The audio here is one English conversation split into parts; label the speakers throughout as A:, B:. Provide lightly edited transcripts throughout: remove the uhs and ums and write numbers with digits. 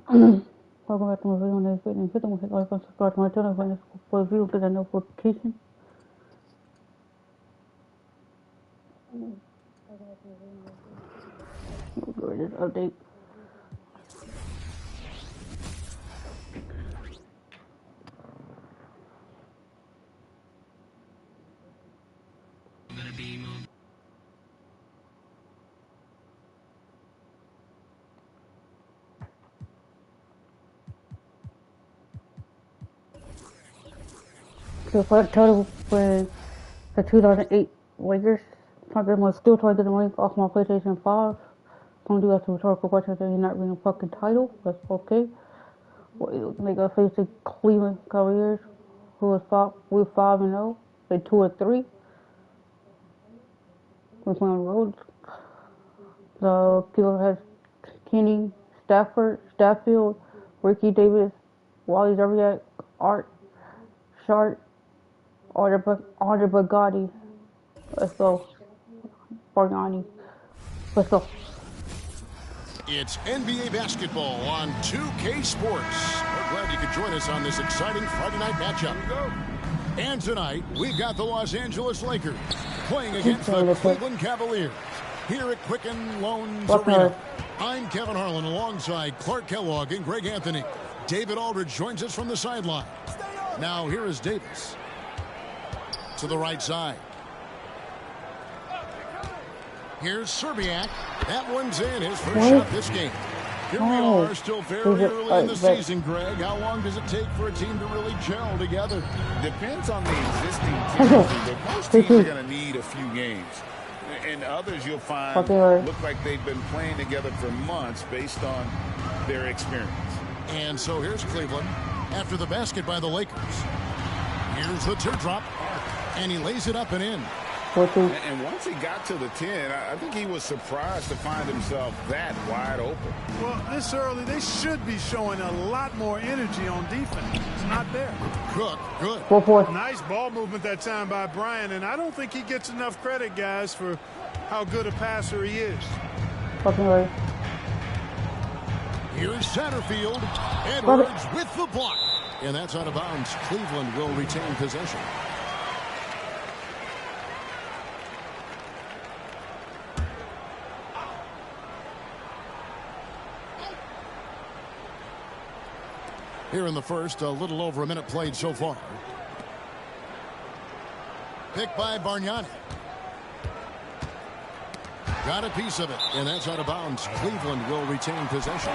A: Welcome back to my video on this video. Hit them with like and subscribe to my channel for the video to the notification. This update. So for the total for the 2008 Lakers, I'm still trying to get the ring off my PlayStation 5. Don't do that to rhetorical questions that he's not winning a fucking title. That's okay. They got face the Cleveland Cavaliers, who was 5-0. They 2-3. We're playing on the road. The Cleveland has Kenny, Stafford, Ricky Davis, Wally Zerbiak, Art Sharp, Andre Bugatti. Let's go. Bargnani. Let's go.
B: It's NBA basketball on 2K Sports. We're glad you could join us on this exciting Friday night matchup. And tonight, we've got the Los Angeles Lakers playing against the Cleveland Cavaliers here at Quicken Loans Arena. I'm Kevin Harlan alongside Clark Kellogg and Greg Anthony. David Aldridge joins us from the sideline. Now here is Davis to the right side. Here's Zerbiak. That one's in, his first shot this game. Here we are, still very early in the season, Greg. How long does it take for a team to really gel together?
C: Depends on the existing team, but most teams are going to need a few games. And others you'll find look like they've been playing together for months based on their experience.
B: And so here's Cleveland after the basket by the Lakers. Here's the teardrop, and he lays it up and in.
C: And once he got to the 10, I think he was surprised to find himself that wide open.
D: Well, this early, they should be showing a lot more energy on defense. It's not there.
B: Good.
D: Nice ball movement that time by Bryant, and I don't think he gets enough credit, guys, for how good a passer he is.
B: Here's Satterfield. Edwards with the block. And that's out of bounds. Cleveland will retain possession. Here in the first, a little over a minute played so far. Picked by Bargnani. Got a piece of it, and that's out of bounds. Cleveland will retain possession.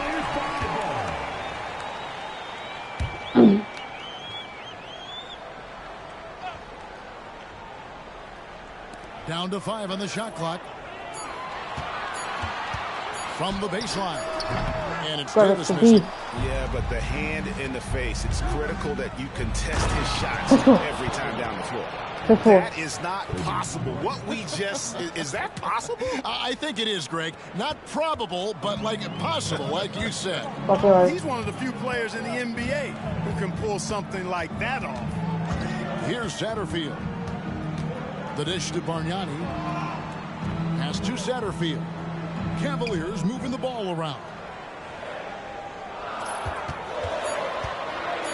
B: Down to 5 on the shot clock. From the baseline. And it's Davis missing.
C: Yeah, but the hand in the face, it's critical that you contest his shots every time down the floor. That is not possible. What we just, is that possible?
B: I think it is, Greg. Not probable, but like possible, like you said.
D: He's one of the few players in the NBA who can pull something like that off.
B: Here's Satterfield. The dish to Bargnani. Pass to Satterfield. Cavaliers moving the ball around.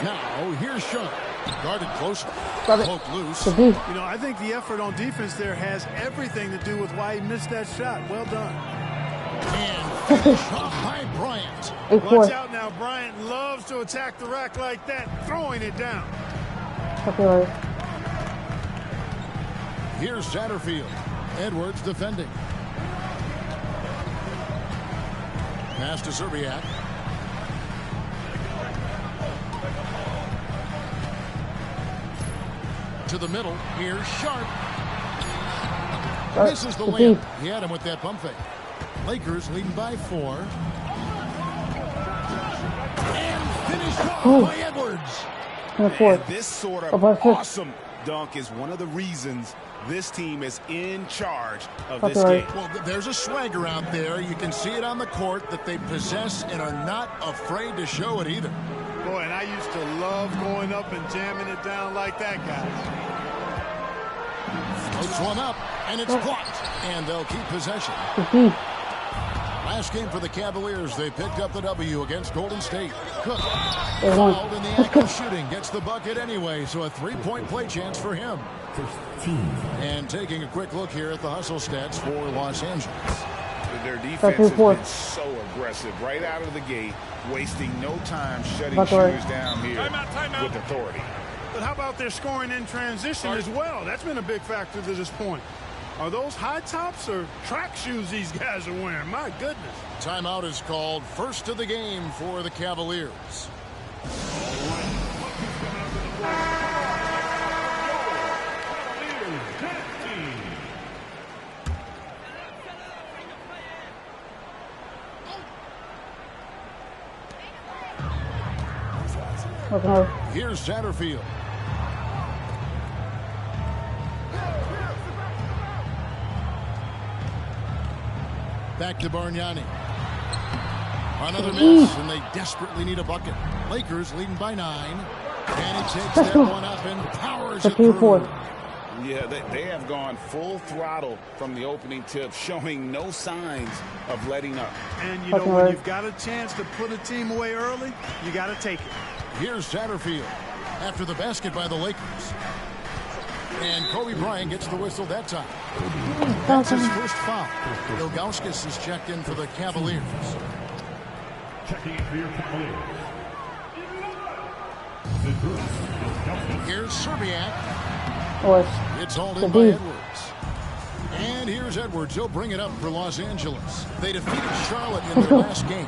B: Now, here's Sean. Guarded closer. Poked loose.
D: You know, I think the effort on defense there has everything to do with why he missed that shot. Well done.
B: And finished off by Bryant.
D: Watch out now. Bryant loves to attack the rack like that, throwing it down.
B: Here's Satterfield. Edwards defending. Pass to Zerbiak. To the middle. Here's Sharp. Misses the layup. He had him with that pump fake. Lakers leading by 4. And finished off by Edwards.
C: And this sort of awesome dunk is one of the reasons this team is in charge of this game.
B: Well, there's a swagger out there. You can see it on the court that they possess and are not afraid to show it either.
D: Boy, and I used to love going up and jamming it down like that, guys.
B: Floats one up, and it's blocked. And they'll keep possession. Last game for the Cavaliers, they picked up the W against Golden State. Cook, fouled in the act of shooting, gets the bucket anyway, so a three-point play chance for him. And taking a quick look here at the hustle stats for Los Angeles.
C: Their defense has been so aggressive right out of the gate, wasting no time shutting shooters down here with authority.
D: But how about their scoring in transition as well? That's been a big factor to this point. Are those high tops or track shoes these guys are wearing? My goodness.
B: Timeout is called. First of the game for the Cavaliers. Here's Satterfield. Back to Bargnani. Another miss, and they desperately need a bucket. Lakers leading by 9. And he takes that one up and powers it through.
C: Yeah, they have gone full throttle from the opening tip, showing no signs of letting up.
D: And, you know, when you've got a chance to put a team away early, you got to take it.
B: Here's Satterfield after the basket by the Lakers. And Kobe Bryant gets the whistle that time. That's his first foul. Ilgauskas is checked in for the Cavaliers. Checking in for your Cavaliers. Here's Serbiak. It's hauled in by Edwards. And here's Edwards. He'll bring it up for Los Angeles. They defeated Charlotte in their last game.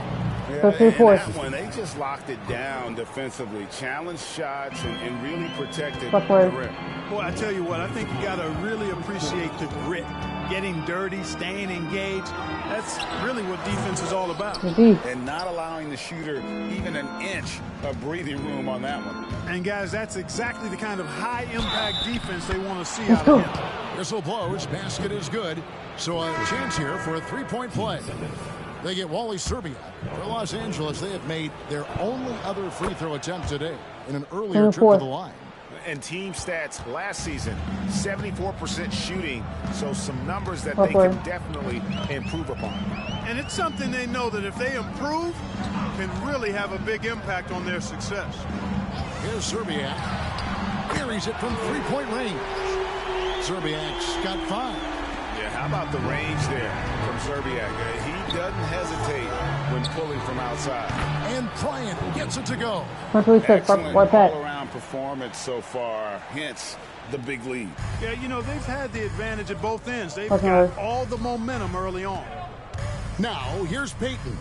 C: Yeah, and that one, they just locked it down defensively, challenged shots, and really protected the rim.
D: Boy, I tell you what, I think you got to really appreciate the grit. Getting dirty, staying engaged. That's really what defense is all about.
C: And not allowing the shooter even an inch of breathing room on that one.
D: And, guys, that's exactly the kind of high-impact defense they want to see out of him.
B: Whistle blows. Basket is good. So a chance here for a three-point play. They get Wally Serbiak. For Los Angeles, they have made their only other free throw attempt today in an earlier trip to the line.
C: And team stats last season, 74% shooting, so some numbers that they can definitely improve upon.
D: And it's something they know that if they improve, can really have a big impact on their success.
B: Here's Serbiak. Carries it from three-point range. Serbiak's got 5.
C: Yeah, how about the range there from Serbiak? He doesn't hesitate when pulling from outside.
B: And Bryant gets it to go.
C: Excellent all-around performance so far, hence the big lead.
D: Yeah, you know, they've had the advantage at both ends. They've got all the momentum early on.
B: Now, here's Payton.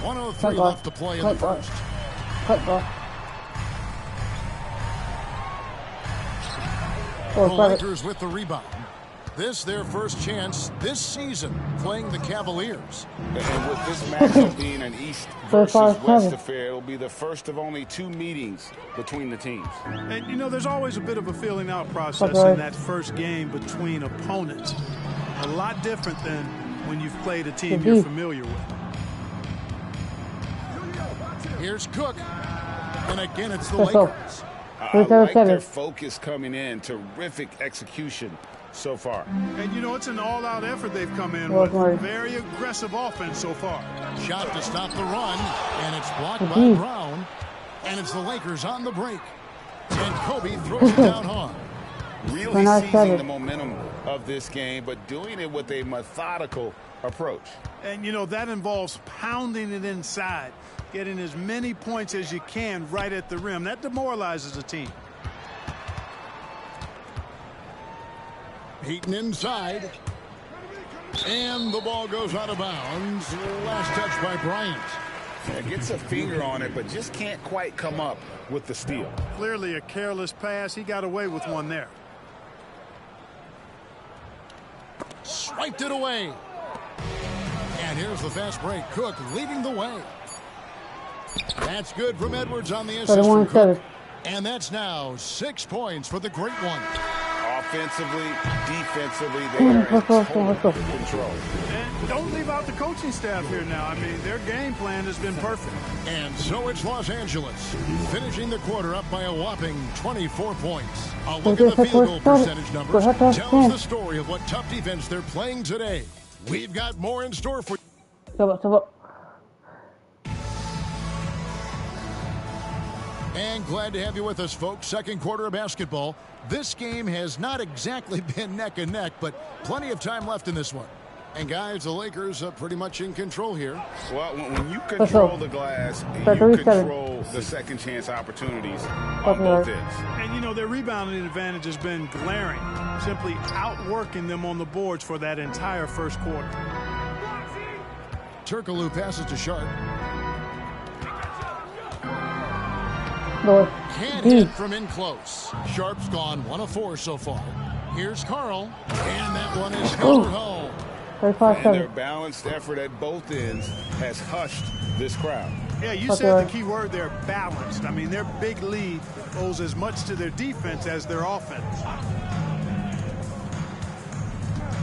B: 1:03 left to play in the first. The Lakers with the rebound. This their first chance this season playing the Cavaliers.
C: And with this matchup being an East versus West affair, it'll be the first of only 2 meetings between the teams.
D: And, you know, there's always a bit of a filling out process in that first game between opponents. A lot different than when you've played a team you're familiar with.
B: Here's Cook. And again, it's the Lakers.
C: I like their focus coming in. Terrific execution so far.
D: And, you know, it's an all-out effort they've come in with. Very aggressive offense so far.
B: Shot to stop the run, and it's blocked by Brown. And it's the Lakers on the break. And Kobe throws it down hard.
C: Really seizing the momentum of this game, but doing it with a methodical approach.
D: And, you know, that involves pounding it inside. Getting as many points as you can right at the rim. That demoralizes a team.
B: Payton inside. And the ball goes out of bounds. Last touch by Bryant.
C: Yeah, gets a finger on it, but just can't quite come up with the steal.
D: Clearly a careless pass. He got away with one there.
B: Swiped it away. And here's the fast break. Cook leading the way. That's good from Edwards on the assist from Cook. And that's now 6 points for the Great One.
C: offensively, defensively, they are in total control.
D: And don't leave out the coaching staff here now. I mean, their game plan has been perfect.
B: And so it's Los Angeles, finishing the quarter up by a whopping 24 points. A look at the field goal percentage numbers tells the story of what tough defense they're playing today. We've got more in store for you. And glad to have you with us, folks. Second quarter of basketball. This game has not exactly been neck and neck, but plenty of time left in this one. And guys, the Lakers are pretty much in control here.
C: Well, when you control the glass, you control the second chance opportunities on both ends.
D: And, you know, their rebounding advantage has been glaring, simply outworking them on the boards for that entire first quarter.
B: Turkoglu passes to Sharp. Can't hit from in close. Sharp's gone 1 of 4 so far. Here's Carl, and that one is held home.
C: And their balanced effort at both ends has hushed this crowd.
D: Yeah, you said the key word there, balanced. I mean, their big lead owes as much to their defense as their offense.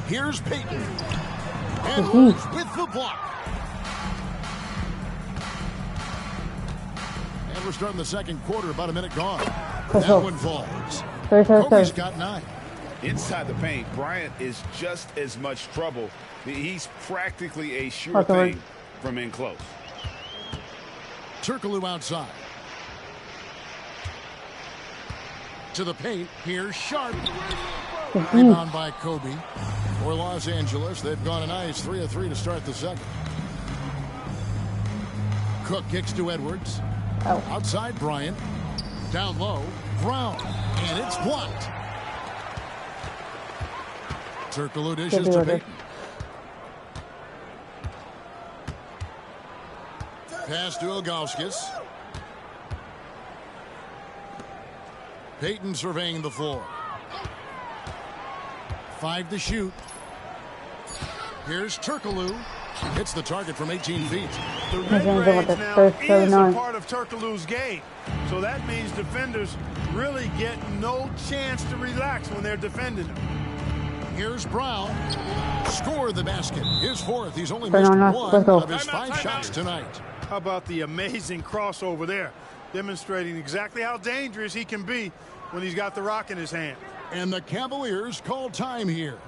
B: Here's Payton. Edwards with the block. And we're starting the second quarter, about a minute gone. That one falls. Kobe's got 9.
C: Inside the paint, Bryant is just as much trouble. He's practically a sure thing from in close.
B: Turkoglu outside. To the paint. Here's Sharp. Rebound by Kobe. For Los Angeles, they've gone a nice 3 of 3 to start the second. Cook kicks to Edwards. Outside Bryant. Down low. Brown. And it's blocked. Turkoglu dishes to Payton. Pass to Ilgauskas. Payton surveying the floor. 5 to shoot. Here's Turkoglu. Hits the target from 18 feet.
D: The mid-range now is a part of Turkoglu's game. So that means defenders really get no chance to relax when they're defending him.
B: Here's Brown. Score the basket. His 4th. He's only missed 1 of his 5 shots tonight.
D: How about the amazing crossover there? Demonstrating exactly how dangerous he can be when he's got the rock in his hand.
B: And the Cavaliers call time here.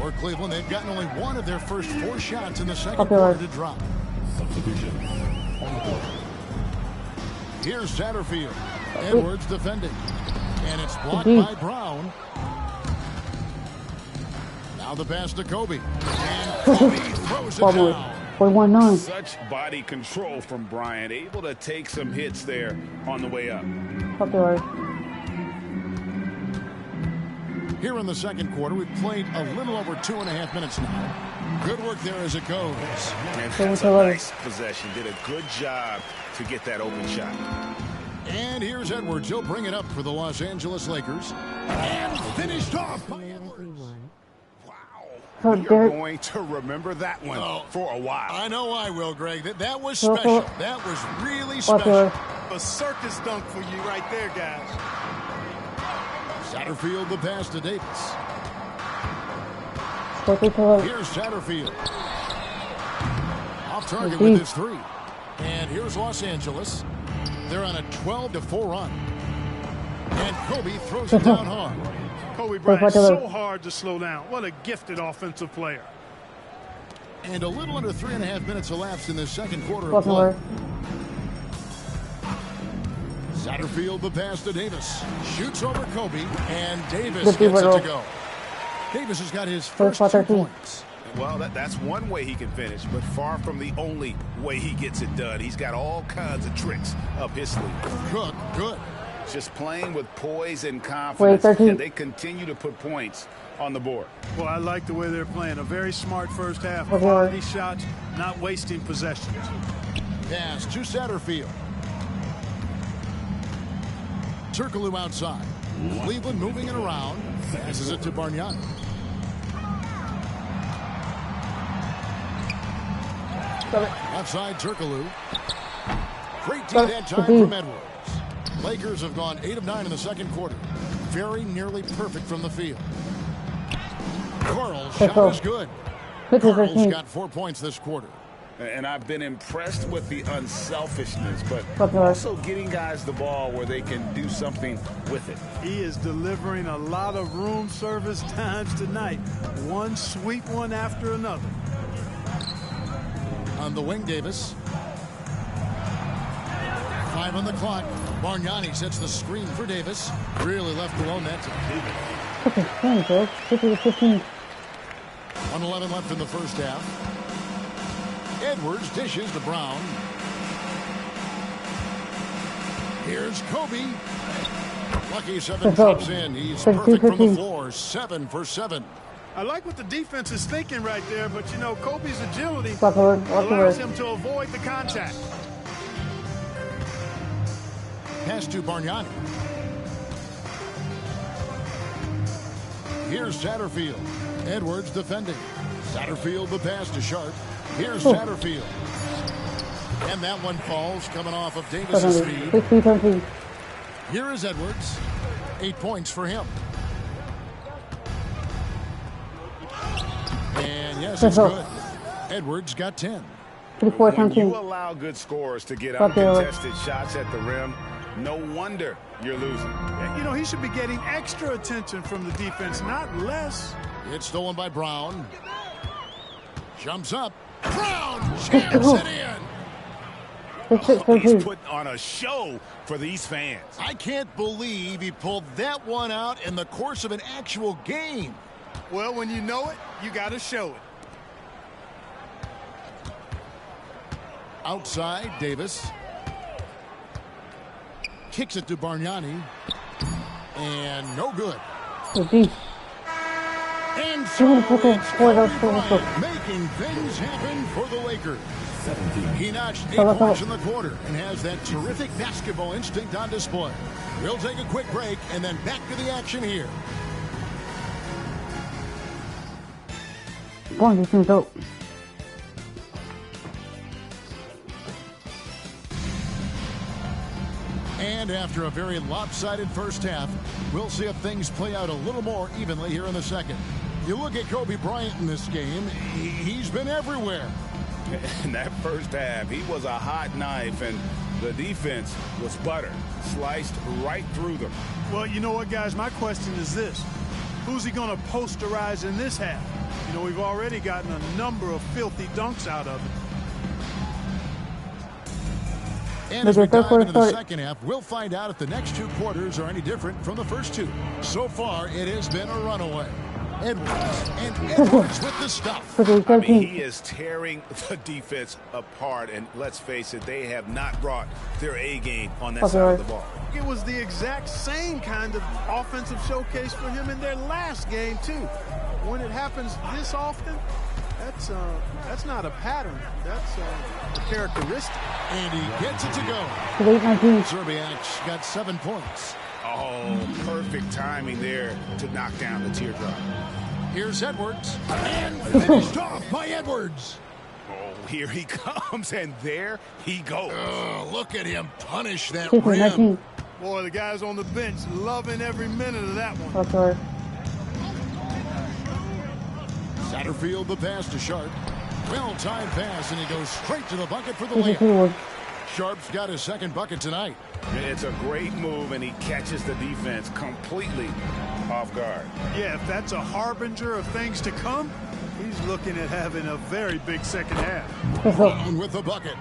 B: For Cleveland, they've gotten only 1 of their first 4 shots in the second quarter to drop. Here's Satterfield. Edwards defending. And it's blocked by Brown. Now the pass to Kobe. And Kobe throws it down.
A: 4-1-9.
C: Such body control from Bryant. Able to take some hits there on the way up.
B: Here in the second quarter, we've played a little over 2.5 minutes now. Good work there as it goes.
C: And that's a nice possession. Did a good job to get that open shot.
B: And here's Edwards. He'll bring it up for the Los Angeles Lakers. And finished off by Edwards.
C: Wow. You're going to remember that one for a while.
B: I know I will, Greg. That was special. That was really special.
D: A circus dunk for you right there, guys.
B: Satterfield the pass to Davis. Here's Satterfield. Off target with his 3. And here's Los Angeles. They're on a 12-4 run. And Kobe throws it down hard.
D: Kobe Bryant, so hard to slow down. What a gifted offensive player.
B: And a little under 3.5 minutes elapsed in the second quarter of play. Satterfield the pass to Davis. Shoots over Kobe. And Davis gets it to go. Davis has got his first 2 points.
C: Well, that's one way he can finish, but far from the only way he gets it done. He's got all kinds of tricks up his sleeve.
B: Cook, good.
C: Just playing with poise and confidence, and they continue to put points on the board.
D: Well, I like the way they're playing. A very smart first half. Quality shots, not wasting possessions.
B: Pass to Satterfield. Turkoglu outside. Cleveland moving it around. Passes it to Bargnani. Outside Turkaloo. Great D that time from Edwards. Lakers have gone 8 of 9 in the second quarter. Very nearly perfect from the field. Carl's shot is good. Carl's got 4 points this quarter.
C: And I've been impressed with the unselfishness, but also getting guys the ball where they can do something with it.
D: He is delivering a lot of room service times tonight. One sweet one after another.
B: On the wing, Davis. 5 on the clock. Bargnani sets the screen for Davis. Really left alone that time. 1:11 left in the first half. Edwards dishes to Brown. Here's Kobe. Lucky 7 drops in. He's perfect from the floor. 7 for 7.
D: I like what the defense is thinking right there, but you know, Kobe's agility allows him to avoid the contact.
B: Pass to Bargnani. Here's Satterfield. Edwards defending. Satterfield the pass to Sharp. Here's Satterfield. And that one falls coming off of Davis's feed. Here is Edwards. 8 points for him. And yes, it's good. Edwards got 10.
C: When you allow good scorers to get uncontested shots at the rim, no wonder you're losing.
D: You know, he should be getting extra attention from the defense, not less.
B: It's stolen by Brown. Jumps up. Brown jams it in.
C: He's putting on a show for these fans.
B: I can't believe he pulled that one out in the course of an actual game.
D: Well, when you know it, you got to show it.
B: Outside, Davis. Kicks it to Bargnani. And no good. And so it's making things happen for the Lakers. He notched 8 points in the quarter and has that terrific basketball instinct on display. We'll take a quick break and then back to the action here. And after a very lopsided first half, we'll see if things play out a little more evenly here in the second. You look at Kobe Bryant in this game, he's been everywhere.
C: In that first half, he was a hot knife, and the defense was butter, sliced right through them.
D: Well, you know what, guys? My question is this. Who's he going to posterize in this half? You know, we've already gotten a number of filthy dunks out of it.
B: And as we dive into the second half, we'll find out if the next 2 quarters are any different from the first 2. So far, it has been a runaway. Edwards with the stuff.
C: I mean, he is tearing the defense apart, and let's face it, they have not brought their A game on that side of the ball.
D: It was the exact same kind of offensive showcase for him in their last game, too. When it happens this often, that's not a pattern. That's a characteristic.
B: And he gets it to go. Zerbiak's got 7 points.
C: Oh, perfect timing there to knock down the teardrop.
B: Here's Edwards. And finished off by Edwards.
C: Oh, here he comes, and there he goes.
B: Look at him punish that rim.
D: Boy, the guys on the bench loving every minute of that one.
B: Satterfield the pass to Sharp. Well-timed pass, and he goes straight to the bucket for the layup. Sharp's got his second bucket tonight.
C: It's a great move, and he catches the defense completely off guard.
D: Yeah, if that's a harbinger of things to come, he's looking at having a very big second half.
B: Brown with the bucket.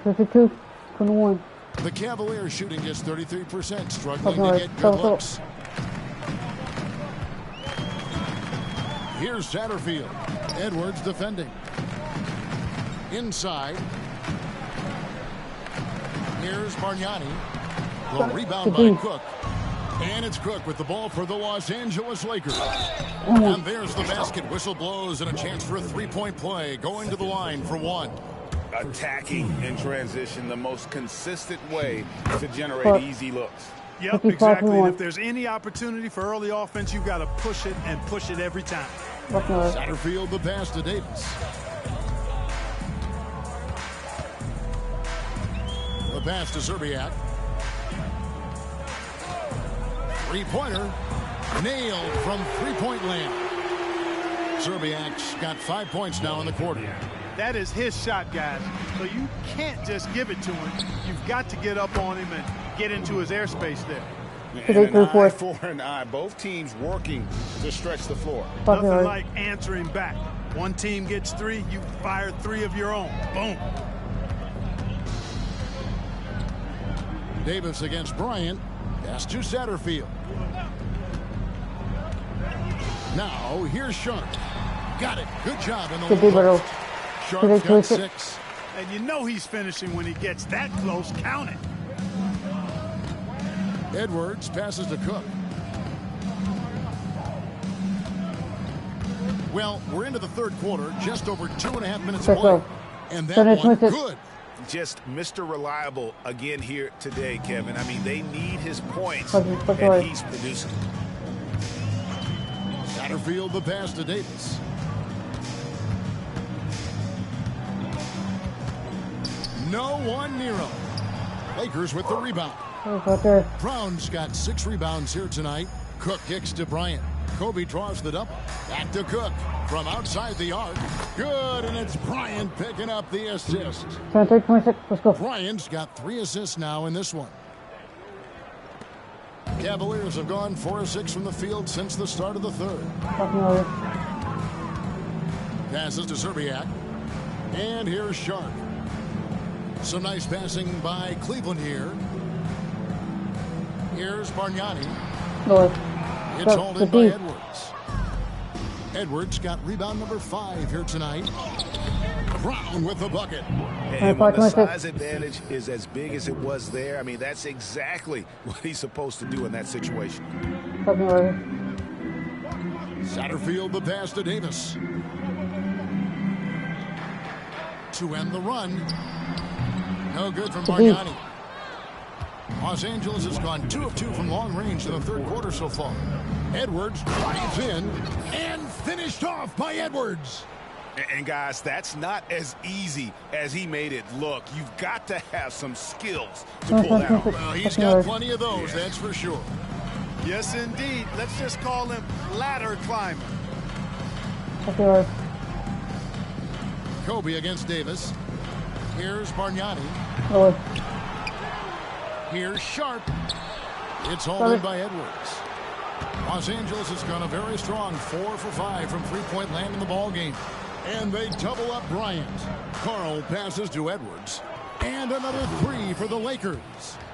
A: 22-21.
B: The Cavaliers shooting just 33%, struggling to get good looks. Here's Satterfield. Edwards defending. Inside. Here's Bargnani. The rebound by Cook. And it's Cook with the ball for the Los Angeles Lakers. And there's the basket. Whistle blows and a chance for a 3-point play. Going to the line for 1.
C: Attacking in transition, the most consistent way to generate easy looks.
D: Yep, exactly. And if there's any opportunity for early offense, you've got to push it and push it every time.
B: Satterfield the pass to Davis. pass to Zerbiak. Three-pointer. Nailed from three-point land. Zerbiak's got 5 points now in the quarter.
D: That is his shot, guys. So you can't just give it to him. You've got to get up on him and get into his airspace there.
C: And an eye for an eye. Both teams working to stretch the floor.
D: Nothing like answering back. One team gets 3, you fire 3 of your own. Boom.
B: Davis against Bryant. Pass to Satterfield. Now, here's Sharp. Got it. Good job in the low. Sharp's got 6.
D: And you know he's finishing when he gets that close. Count it.
B: Edwards passes to Cook. Well, we're into the third quarter. Just over 2.5 minutes of play. And that one, good.
C: Just Mr. Reliable again here today, Kevin. I mean, they need his points, and he's producing.
B: Satterfield the pass to Davis. No one near him. Lakers with the rebound. Brown's got 6 rebounds here tonight. Cook kicks to Bryant. Kobe draws the double. Back to Cook from outside the arc. Good, and it's Bryant picking up the assist.
A: 23-26, let's go.
B: Bryant's got 3 assists now in this one. Cavaliers have gone 4 of 6 from the field since the start of the third. Passes to Zerbiak. And here's Sharp. Some nice passing by Cleveland here. Here's Bargnani. It's hauled in by Edwards. Edwards got rebound number 5 here tonight. Brown with the bucket.
C: And when the size advantage is as big as it was there, I mean, that's exactly what he's supposed to do in that situation.
B: Satterfield the pass to Davis. To end the run. No good from Bargnani. Los Angeles has gone 2 of 2 from long range in the third quarter so far. Edwards drives in and finished off by Edwards.
C: And guys, that's not as easy as he made it look. You've got to have some skills to pull out.
B: Well, he's got plenty of those, that's for sure.
D: Yes, indeed. Let's just call him ladder climber.
B: Kobe against Davis. Here's Bargnani. Here's Sharp. It's hauled in by Edwards. Los Angeles has gone a very strong 4 for 5 from three-point land in the ball game. And they double up Bryant. Carl passes to Edwards. And another 3 for the Lakers.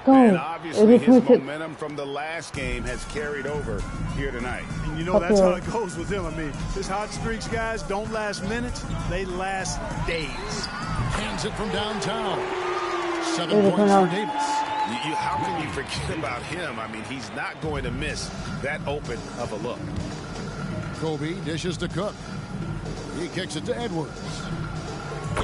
C: And obviously his momentum from the last game has carried over here tonight.
D: And you know that's how it goes with him. I mean, his hot streaks, guys, don't last minutes. They last days.
B: Hands it from downtown. 7 points for Davis.
C: How can you forget about him? I mean, he's not going to miss that open of a look.
B: Kobe dishes to Cook. He kicks it to Edwards.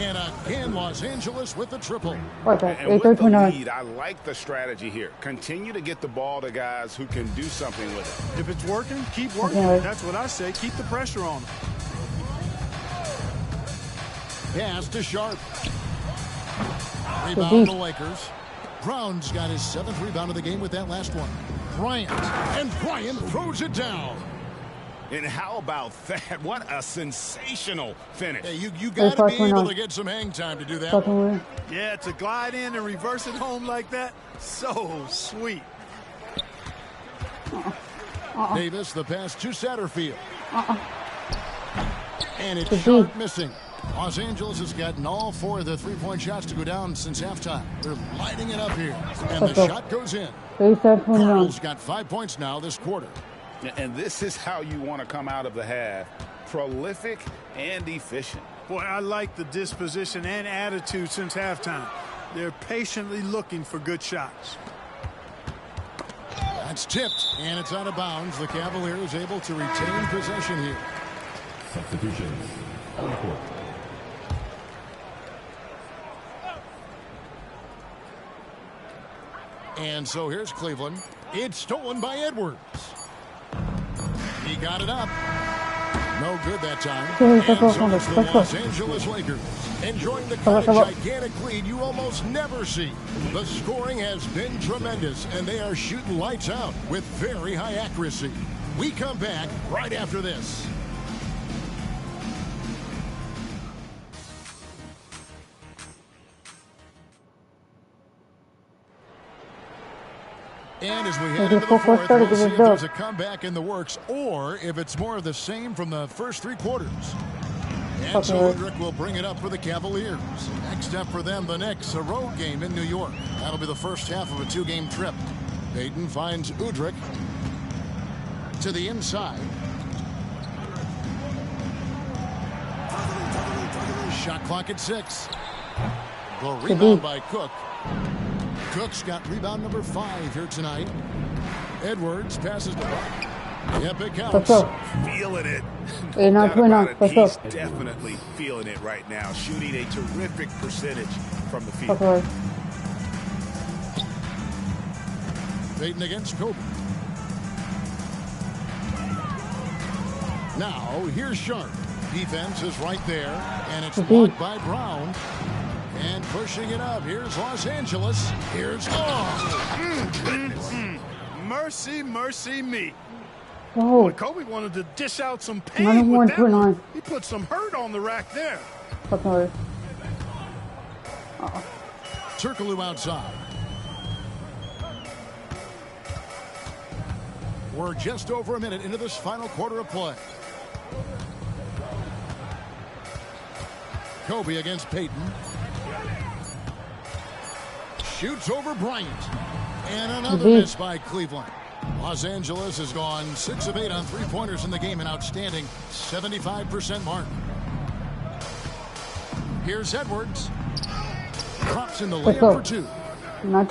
B: And again, Los Angeles with the triple.
C: And with the lead, I like the strategy here. Continue to get the ball to guys who can do something with it.
D: If it's working, keep working. That's what I say. Keep the pressure on them.
B: Pass to Sharp. Rebound the Lakers. Brown's got his 7th rebound of the game with that last one. Bryant. And Bryant throws it down.
C: And how about that? What a sensational finish.
B: Hey, you got to be able to get some hang time to do that one.
D: Yeah, to glide in and reverse it home like that, so sweet.
B: Davis, the pass to Satterfield. And it's Sharp missing. Los Angeles has gotten all 4 of the three-point shots to go down since halftime. They're lighting it up here. And the shot goes in. Carl's got 5 points now this quarter.
C: And this is how you want to come out of the half. Prolific and efficient.
D: Boy, I like the disposition and attitude since halftime. They're patiently looking for good shots.
B: That's tipped, and it's out of bounds. The Cavaliers able to retain possession here.
E: Substitution on the court.
B: And so here's Cleveland. It's stolen by Edwards. He got it up. No good that time. And so it's the Los Angeles Lakers enjoying the kind of gigantic lead you almost never see. The scoring has been tremendous, and they are shooting lights out with very high accuracy. We come back right after this. And as we head into the fourth, we'll see if there's a comeback in the works or if it's more of the same from the first three quarters. And so Udrich will bring it up for the Cavaliers. Next up for them, the Knicks, a road game in New York. That'll be the first half of a two-game trip. Payton finds Udrich to the inside. Shot clock at 6. The rebound by Cook. Cook's got rebound number 5 here tonight. Edwards passes the ball. Yep, it counts.
C: Feeling it. He's definitely feeling it right now. Shooting a terrific percentage from the field.
B: Payton against Kobe. Now, here's Sharp. Defense is right there, and it's blocked by Brown. And pushing it up. Here's Los Angeles. Here's
D: Mercy, mercy me.
A: Oh.
D: Boy, Kobe wanted to dish out some pain with that one. He put some hurt on the rack there.
B: Turkoglu outside. We're just over a minute into this final quarter of play. Kobe against Payton. Shoots over Bryant. And another miss by Cleveland. Los Angeles has gone 6 of 8 on three-pointers in the game, an outstanding 75% mark. Here's Edwards. Drops in the layup for 2.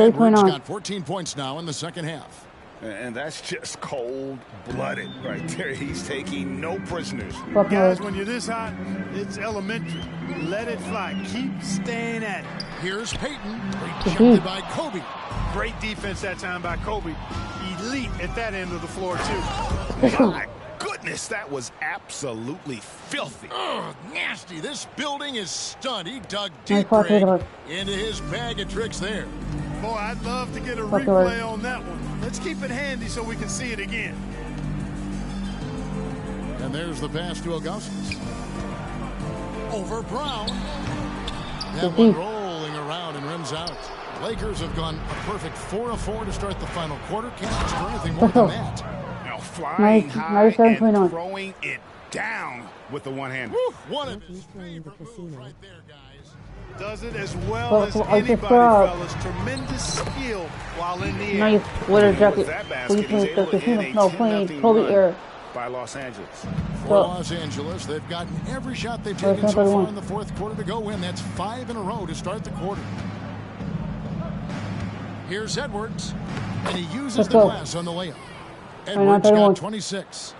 B: Edwards got 14 points now in the second half.
C: And that's just cold-blooded right there. He's taking no prisoners.
D: Guys, when you're this hot, it's elementary. Let it fly. Keep staying at it.
B: Here's Payton. Rejected by Kobe.
D: Great defense that time by Kobe. Elite at that end of the floor, too.
C: My goodness, that was absolutely filthy.
B: Oh, nasty. This building is stunned. He dug deep into his bag of tricks there.
D: Boy, I'd love to get a replay on that one. Let's keep it handy so we can see it again.
B: And there's the pass to Augustus. Over Brown. That one rolling around and rims out. Lakers have gone a perfect 4 of 4 to start the final quarter. Can't ask for anything more than that.
C: Now flying high and throwing it down with the one-hander.
B: One of his favorite moves right there, guys.
D: Does it as well as anybody, fellas. Tremendous skill while in the air.
A: Nice winter jacket. We played the casino playing Kobe era.
C: By Los Angeles.
B: For Los Angeles, they've gotten every shot they've taken so far in the fourth quarter to go in. That's 5 in a row to start the quarter. Here's Edwards, and he uses the glass on the layup. Edwards got 26.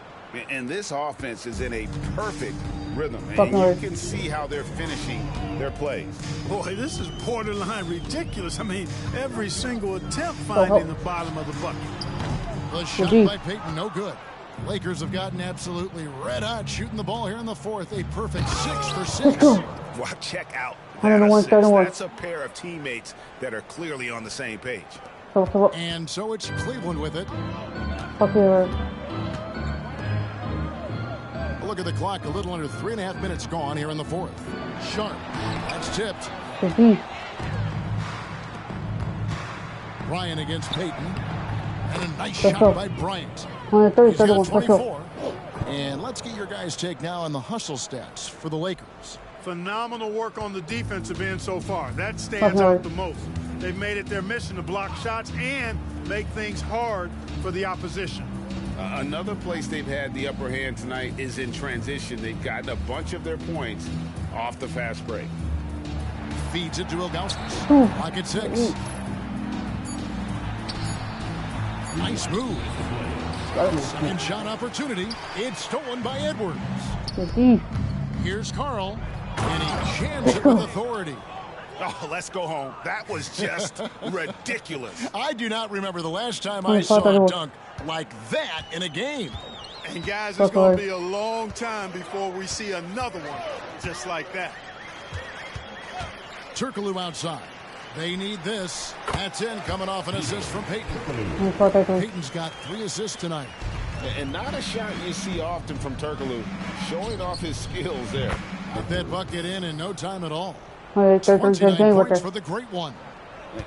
C: And this offense is in a perfect rhythm, and you can see how they're finishing their plays.
D: Boy, this is borderline ridiculous. I mean, every single attempt finding the bottom of the bucket.
B: The shot by Payton, no good. Lakers have gotten absolutely red hot shooting the ball here in the fourth. A perfect 6 for 6.
C: Well, check out that assist. That's a pair of teammates that are clearly on the same page.
B: And so it's Cleveland with it. Look at the clock, a little under 3.5 minutes gone here in the fourth. Sharp, that's tipped. Bryant against Payton. And a nice shot by Bryant. He's got 24. And let's get your guys' take now on the hustle stats for the Lakers.
D: Phenomenal work on the defensive end so far. That stands out the most. They've made it their mission to block shots and make things hard for the opposition.
C: Another place they've had the upper hand tonight is in transition. They've gotten a bunch of their points off the fast break.
B: Feeds it to Augustus. Clock at 6. Nice move. Second shot opportunity. It's stolen by Edwards. Here's Carl, and he jams it with authority.
C: Oh, let's go home. That was just ridiculous.
B: I do not remember the last time I saw a dunk like that in a game.
D: And guys, it's going to be a long time before we see another one just like that.
B: Turkoglu outside. They need this. That's in, coming off an assist from Peyton. Peyton's got 3 assists tonight.
C: And not a shot you see often from Turkoglu, showing off his skills there.
B: Put that bucket in no time at all.
A: 29
B: points for the great one.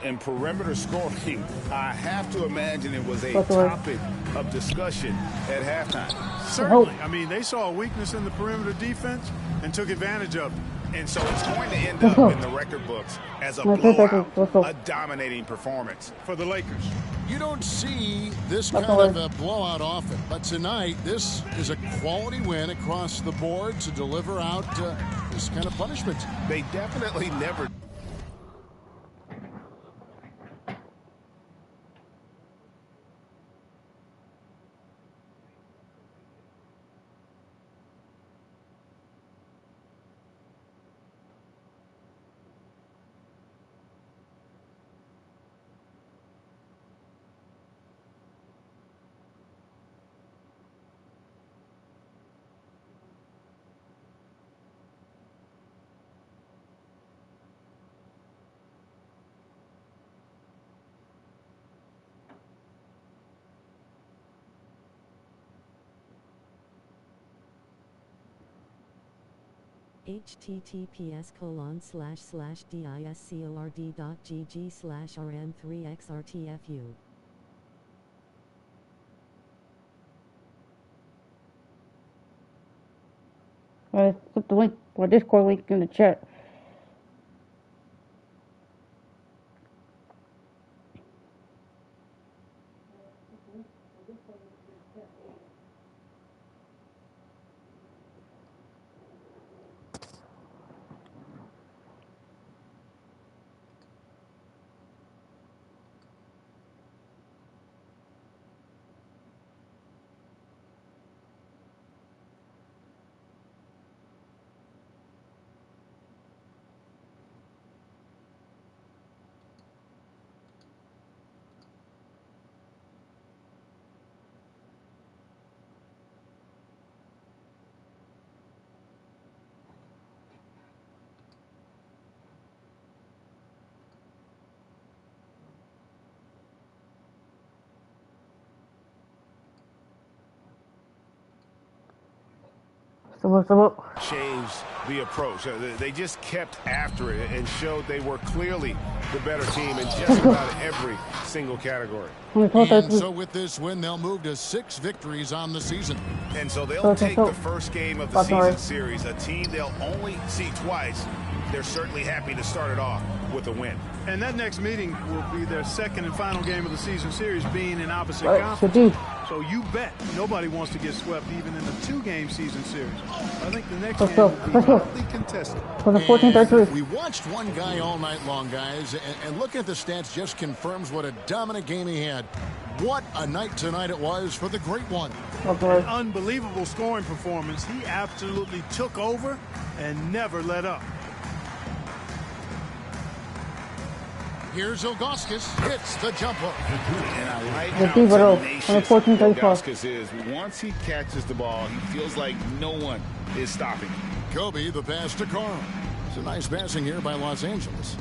C: And perimeter scoring, I have to imagine it was a topic of discussion at halftime.
D: Certainly. I mean, they saw a weakness in the perimeter defense and took advantage of it.
C: And so it's going to end up in the record books as a blowout, a dominating performance
D: for the Lakers.
B: You don't see this kind of a blowout often, but tonight this is a quality win across the board to deliver out this kind of punishment.
C: They definitely never.
F: https://discord.gg/rn3xrtfu.
A: Put the link or Discord link in the chat.
C: Changed the approach. They just kept after it and showed they were clearly the better team in just about every single category.
B: And so with this win, they'll move to 6 victories on the season.
C: And so they'll take the first game of the season series, a team they'll only see twice. They're certainly happy to start it off with a win.
D: And that next meeting will be their second and final game of the season series, being in opposite conference. So you bet nobody wants to get swept even in a 2-game season series. I think the next game will be hotly contested.
B: We watched one guy all night long, guys, and looking at the stats just confirms what a dominant game he had. What a night tonight it was for the great one.
D: An unbelievable scoring performance. He absolutely took over and never let up.
B: Here's Ilgauskas, hits the jump hook.
C: And I like how tenacious Ilgauskas is. Once he catches the ball, he feels like no one is stopping.
B: Kobe, the pass to Carl. It's a nice passing here by Los Angeles.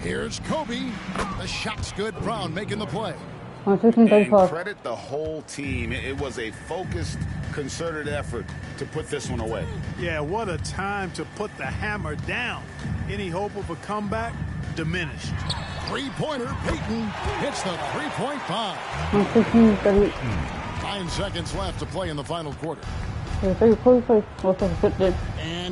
B: Here's Kobe. The shot's good. Brown making the play.
C: And credit the whole team. It was a focused, concerted effort to put this one away.
D: Yeah, what a time to put the hammer down. Any hope of a comeback? Diminished.
B: 3-pointer, Peyton hits the 3-point bomb. 9 seconds left to play in the final quarter. And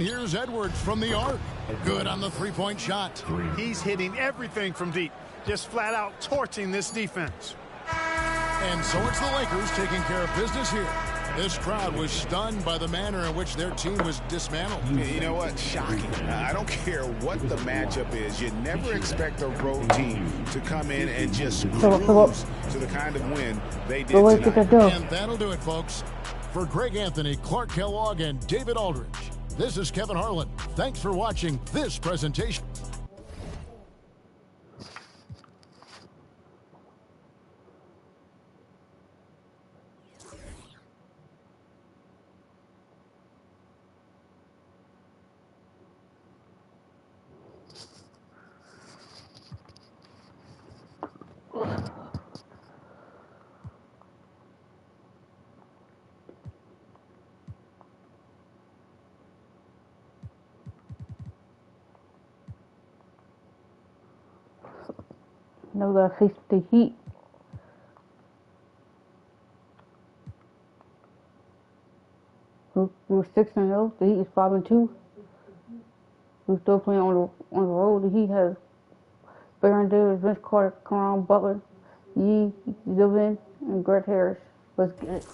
B: here's Edwards from the arc. Good on the 3-point shot.
D: He's hitting everything from deep. Just flat out torching this defense.
B: And so it's the Lakers taking care of business here. This crowd was stunned by the manner in which their team was dismantled.
C: You know what? Shocking. I don't care what the matchup is. You never expect a road team to come in and just cruise to the kind of win they did tonight.
B: And that'll do it, folks. For Greg Anthony, Clark Kellogg, and David Aldridge, this is Kevin Harlan. Thanks for watching this presentation.
A: Now we gotta face the Heat. We're 6-0. The Heat is 5-2. We're still playing on the road. The Heat has Baron Davis, Vince Carter, Caron Butler, Yee, Zubin, and Greg Harris. Let's get it.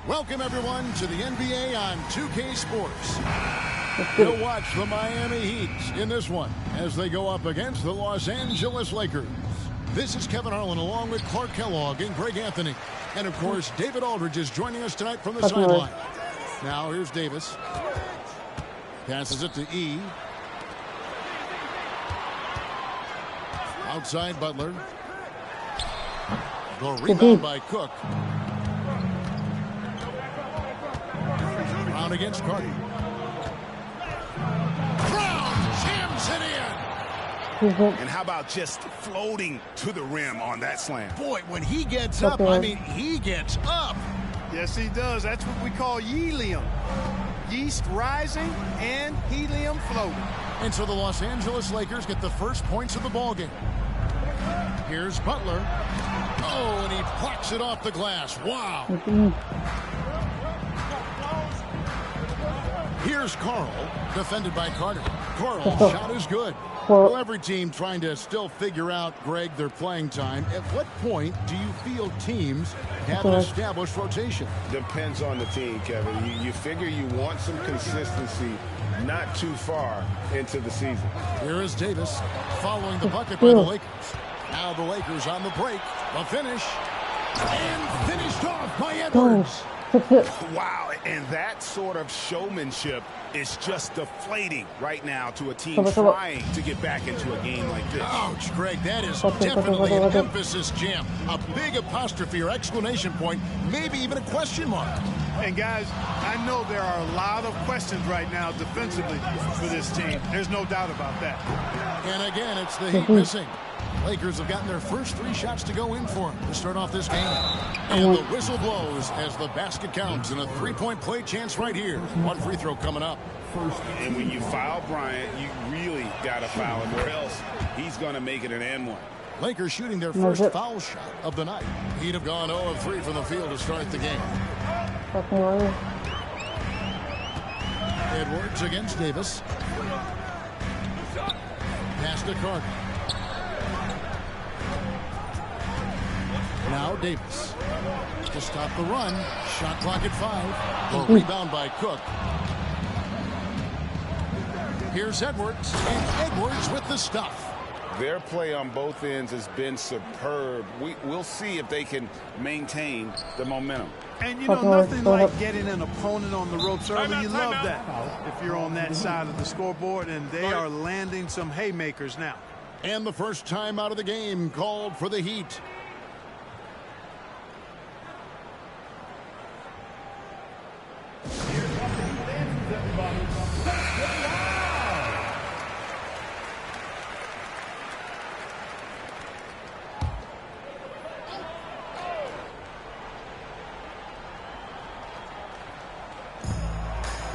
B: Welcome, everyone, to the NBA on 2K Sports. You'll watch the Miami Heat in this one as they go up against the Los Angeles Lakers. This is Kevin Harlan along with Clark Kellogg and Greg Anthony. And, of course, David Aldridge is joining us tonight from the sideline. Now, here's Davis. Passes it to E. Outside Butler. The rebound by Cook. Brown against Carter. Brown jams it in.
C: And how about just floating to the rim on that slam?
B: Boy, when he gets up, I mean, he gets up.
D: Yes, he does. That's what we call helium. Yeast rising and helium floating.
B: And so the Los Angeles Lakers get the first points of the ballgame. Here's Butler. Oh, and he plucks it off the glass. Wow. Here's Carl, defended by Carter. Carl's shot is good. Well, every team trying to still figure out, Greg, their playing time. At what point do you feel teams have an established rotation?
C: Depends on the team, Kevin. You figure you want some consistency not too far into the season.
B: Here is Davis following the bucket by the Lakers. Now the Lakers on the break. The finish. And finished off by Edwards.
C: Wow, and that sort of showmanship is just deflating right now to a team trying to get back into a game like this.
B: Ouch, Greg, that is definitely an emphasis jam. A big apostrophe or exclamation point, maybe even a question mark.
D: And guys, I know there are a lot of questions right now defensively for this team. There's no doubt about that.
B: And again, it's the Heat missing. Lakers have gotten their first 3 shots to go in for them to start off this game. And the whistle blows as the basket counts and a 3-point play chance right here. 1 free throw coming up.
C: And when you foul Bryant, you really got to foul him or else he's going to make it an and-one.
B: Lakers shooting their first foul shot of the night. He'd have gone 0 of 3 from the field to start the game. Edwards against Davis. Pass to Carter. Now Davis to stop the run. Shot clock at 5. The rebound by Cook. Here's Edwards, and Edwards with the stuff.
C: Their play on both ends has been superb. We'll see if they can maintain the momentum.
D: And you know, nothing like getting an opponent on the ropes early. You love that if you're on that side of the scoreboard, and they are landing some haymakers now.
B: And the first time out of the game called for the Heat.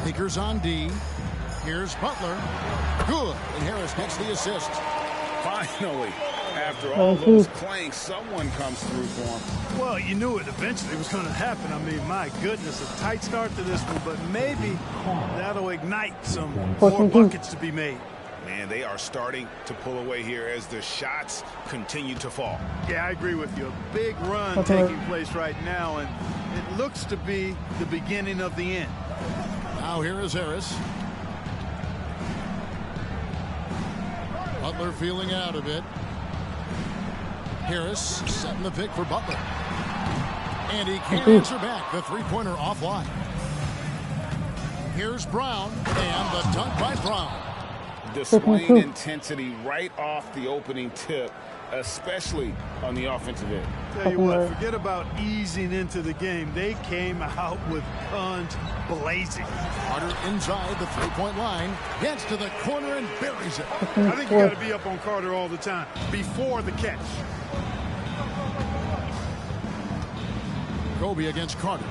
B: Lakers on D. Here's Butler. Good. And Harris gets the assist.
C: Finally, after all those clanks, someone comes through for him.
D: Well, you knew it eventually was going to happen. I mean, my goodness, a tight start to this one, but maybe that'll ignite some more buckets to be made.
C: Man, they are starting to pull away here as the shots continue to fall.
D: Yeah, I agree with you. A big run taking place right now, and it looks to be the beginning of the end.
B: Now here is Harris. Butler feeling out a bit. Harris setting the pick for Butler. And he can't answer back. The three-pointer offline. Here's Brown, and the dunk by Brown.
C: Displaying intensity right off the opening tip, especially on the offensive end.
D: Tell you what, forget about easing into the game. They came out with guns blazing.
B: Carter inside the three-point line, gets to the corner and buries it.
D: I think you got to be up on Carter all the time before the catch.
B: Kobe against Carter.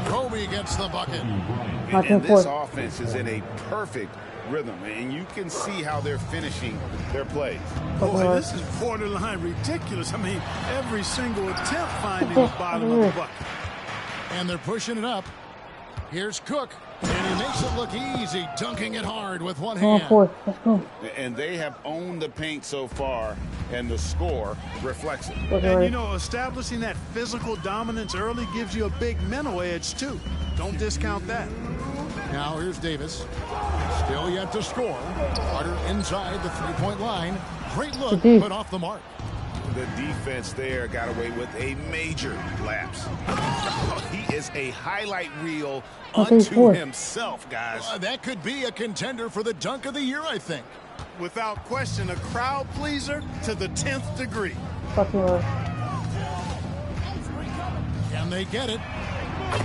B: Kobe gets the bucket.
C: And this offense is in a perfect rhythm, and you can see how they're finishing their plays.
D: Boy, this is borderline ridiculous. I mean, every single attempt finding the bottom of the bucket.
B: And they're pushing it up. Here's Cook, and he makes it look easy, dunking it hard with one hand.
A: Let's go.
C: And they have owned the paint so far, and the score reflects it.
D: And, you know, establishing that physical dominance early gives you a big mental edge, too. Don't discount that.
B: Now here's Davis. Still yet to score. Carter inside the three-point line. Great look, but off the mark.
C: The defense there got away with a major lapse. He is a highlight reel unto himself, guys.
B: That could be a contender for the dunk of the year, I think.
D: Without question, a crowd pleaser to the 10th degree.
B: Can they get it?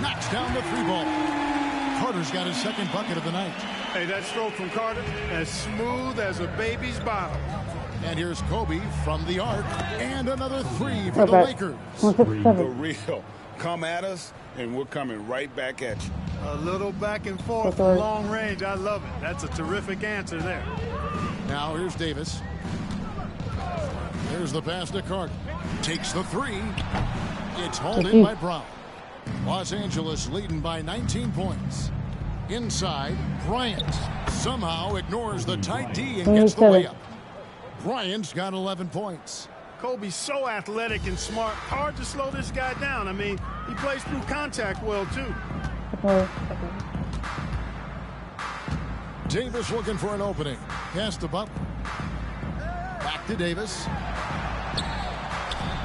B: Knocks down the three ball. Carter's got his second bucket of the night.
D: Hey, that stroke from Carter, as smooth as a baby's bottom.
B: And here's Kobe from the arc. And another three for the Lakers.
C: The real. Come at us, and we're coming right back at you.
D: A little back and forth from long range. I love it. That's a terrific answer there.
B: Now here's Davis. There's the pass to Carter. Takes the three. It's hauled in by Brown. Los Angeles leading by 19 points. Inside, Bryant somehow ignores the tight D and gets the layup. Bryant's got 11 points.
D: Kobe's so athletic and smart. Hard to slow this guy down. I mean, he plays through contact well, too.
B: Davis looking for an opening. Pass to Butler. Back to Davis.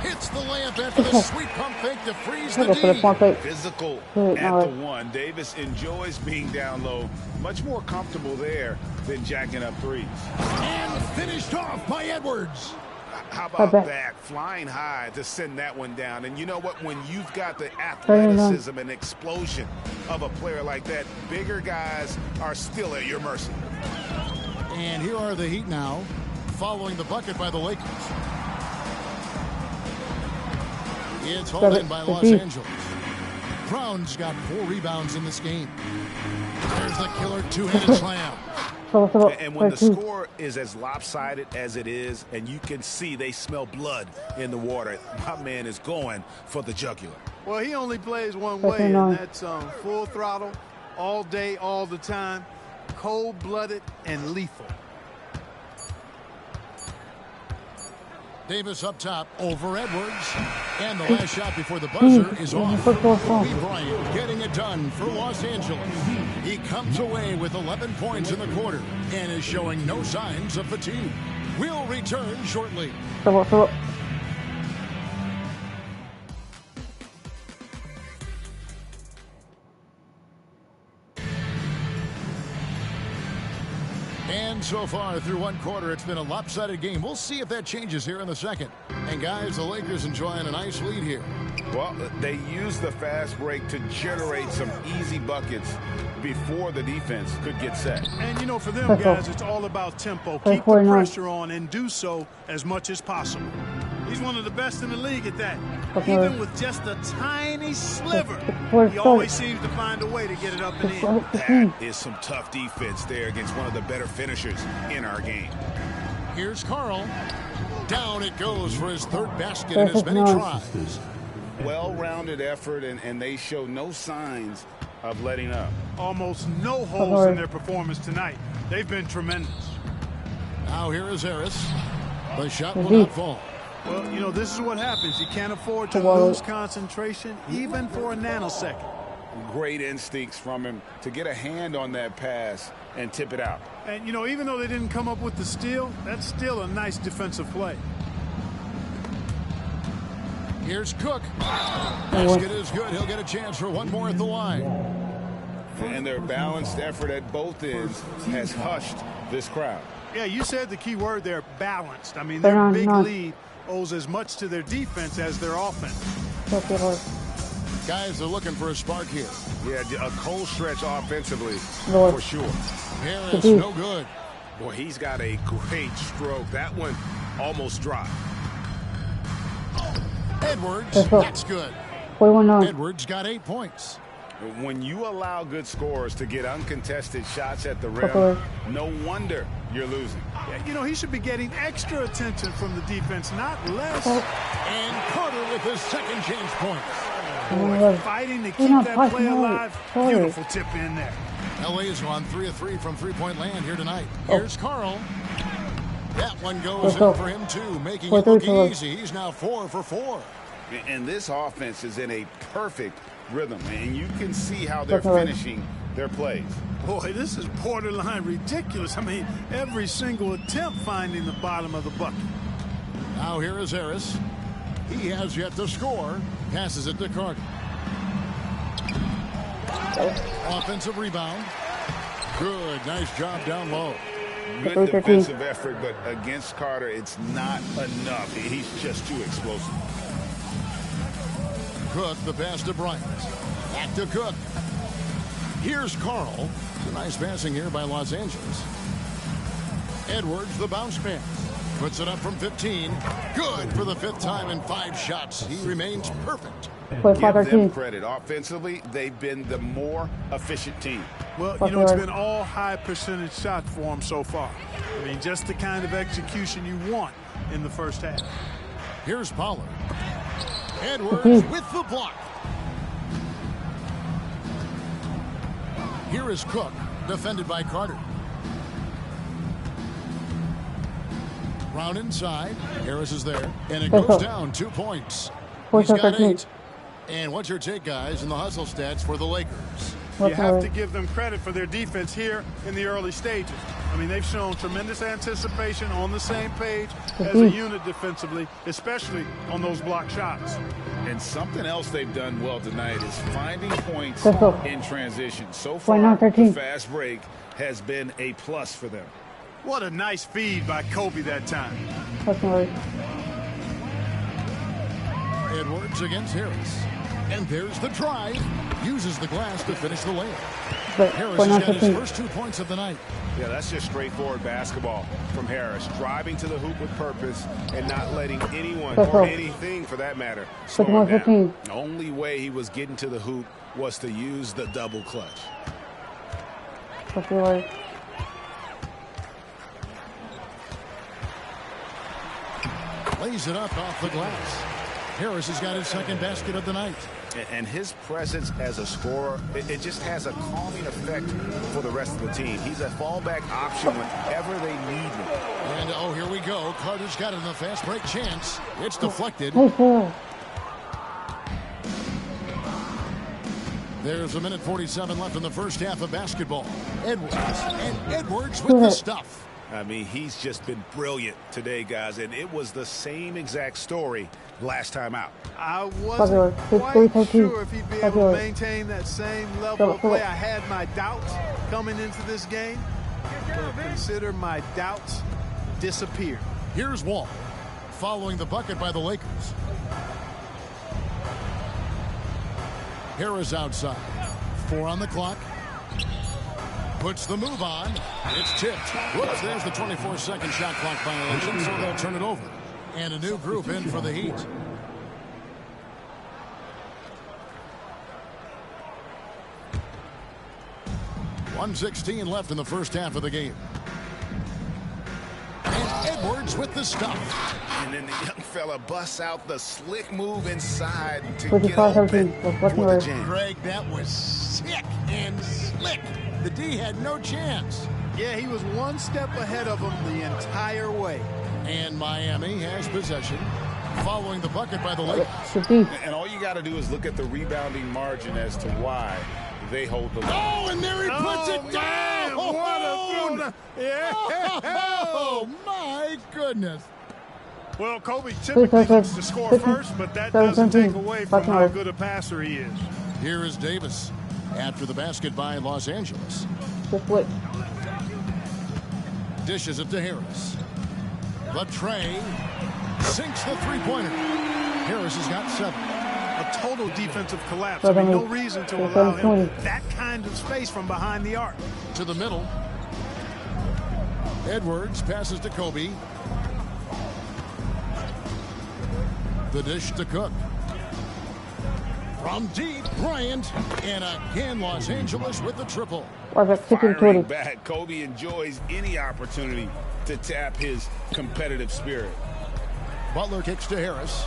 B: Hits the layup after the sweet pump fake to freeze the D.
C: Physical at the one. Davis enjoys being down low. Much more comfortable there than jacking up threes.
B: And finished off by Edwards.
C: How about that? Flying high to send that one down. And you know what? When you've got the athleticism and explosion of a player like that, bigger guys are still at your mercy.
B: And here are the Heat now, following the bucket by the Lakers. It's hauled in by Los Angeles. Brown's got 4 rebounds in this game. There's the killer two-handed slam.
C: And when the score is as lopsided as it is, and you can see they smell blood in the water, my man is going for the jugular.
D: Well, he only plays one way, and that's full throttle, all day, all the time, cold-blooded and lethal.
B: Davis up top over Edwards. And the last shot before the buzzer is off. Kobe Bryant getting it done for Los Angeles. He comes away with 11 points in the quarter and is showing no signs of fatigue. We'll return shortly. And so far through one quarter, it's been a lopsided game. We'll see if that changes here in the second. And guys, the Lakers enjoying a nice lead here.
C: Well, they use the fast break to generate some easy buckets before the defense could get set.
D: And, you know, for them guys, it's all about tempo. Keep the pressure on and do so as much as possible. He's one of the best in the league at that. Even with just a tiny sliver, he always seems to find a way to get it up and in.
C: That is some tough defense there against one of the better finishers in our game.
B: Here's Carl. Down it goes for his third basket in as many tries.
C: Well-rounded effort, and they show no signs of letting up.
D: Almost no holes in their performance tonight. They've been tremendous.
B: Now here is Harris. The shot will not fall.
D: Well, you know, this is what happens. You can't afford to lose concentration, even for a nanosecond.
C: Great instincts from him to get a hand on that pass and tip it out.
D: And, you know, even though they didn't come up with the steal, that's still a nice defensive play.
B: Here's Cook. Basket is good. He'll get a chance for one more at the line.
C: And their balanced effort at both ends has hushed this crowd.
D: Yeah, you said the key word there, balanced. I mean, their big lead owes as much to their defense as their offense.
B: Guys are looking for a spark here.
C: Yeah, a cold stretch offensively for sure.
B: Harris, no good.
C: Boy, he's got a great stroke. That one almost dropped.
B: Edwards, that's good. Edwards got 8 points.
C: When you allow good scorers to get uncontested shots at the rim, no wonder you're losing.
D: Yeah, you know, he should be getting extra attention from the defense, not less.
B: And Carter with his second chance points.
D: Boy, fighting to keep that play alive. Beautiful tip in there.
B: LA's are on 3 of 3 from three-point land here tonight. Here's Carl. That one goes in for him, too, making it look easy. He's now 4 for 4.
C: And this offense is in a perfect rhythm, and you can see how they're finishing their plays.
D: Boy, this is borderline ridiculous. I mean, every single attempt finding the bottom of the bucket.
B: Now here is Harris. He has yet to score. Passes it to Carter. Offensive rebound. Good. Nice job down low.
C: Good defensive effort, but against Carter, it's not enough. He's just too explosive.
B: Cook, the pass to Bryant. Back to Cook. Here's Carl. Nice passing here by Los Angeles. Edwards, the bounce pass. Puts it up from 15. Good for the 5th time in 5 shots. He remains perfect.
C: Give them credit. Offensively, they've been the more efficient team.
D: Well, you know, it's been all high percentage shots for them so far. I mean, just the kind of execution you want in the first half.
B: Here's Pollard. Edwards with the block. Here is Cook, defended by Carter. Round inside. Harris is there. And it goes down 2 points. He's got 8. And what's your take, guys, in the hustle stats for the Lakers?
D: You have to give them credit for their defense here in the early stages. I mean, they've shown tremendous anticipation, on the same page as a unit defensively, especially on those block shots.
C: And something else they've done well tonight is finding points in transition. So far, the fast break has been a plus for them.
D: What a nice feed by Kobe that time.
B: Edwards against Harris. And there's the drive. Uses the glass to finish the layup. Harris has got his first 2 points of the night.
C: Yeah, that's just straightforward basketball from Harris. Driving to the hoop with purpose and not letting anyone or anything, for that matter, slow him down. The only way he was getting to the hoop was to use the double clutch.
B: Lays it up off the glass. Harris has got his second basket of the night.
C: And his presence as a scorer, it just has a calming effect for the rest of the team. He's a fallback option whenever they need him.
B: And, oh, here we go. Carter's got it in the fast break chance. It's deflected. There's 1:47 left in the first half of basketball. Edwards. And Edwards with the stuff.
C: I mean, he's just been brilliant today, guys, and it was the same exact story last time out.
D: I wasn't quite sure if he'd be able to maintain that same level of play. I had my doubts coming into this game, but consider my doubts disappeared.
B: Here's Wall, following the bucket by the Lakers. Harris outside. 4 on the clock. Puts the move on. It's tipped. Whoops, there's the 24-second shot clock violation, so they'll turn it over. And a new group in for the Heat. .116 left in the first half of the game. And Edwards with the stuff.
C: And then the young fella busts out the slick move inside to get open for the jam.
B: Greg, that was sick and slick. The D had no chance.
D: Yeah, he was one step ahead of him the entire way.
B: And Miami has possession, following the bucket by the Lakers.
C: And all you got to do is look at the rebounding margin as to why they hold the lead.
B: Oh, and there he puts it down!
D: What a
B: oh, my goodness.
D: Well, Kobe typically looks to score first, but that doesn't take away from how good a passer he is.
B: Here is Davis after the basket by Los Angeles. Dishes it to Harris. The tray sinks the three-pointer. Harris has got 7.
D: A total defensive collapse. I mean, no reason to allow him that kind of space from behind the arc.
B: To the middle. Edwards passes to Kobe. The dish to Cook. From deep, Bryant. And again, Los Angeles with the triple.
C: Firing back, Kobe enjoys any opportunity to tap his competitive spirit.
B: Butler kicks to Harris.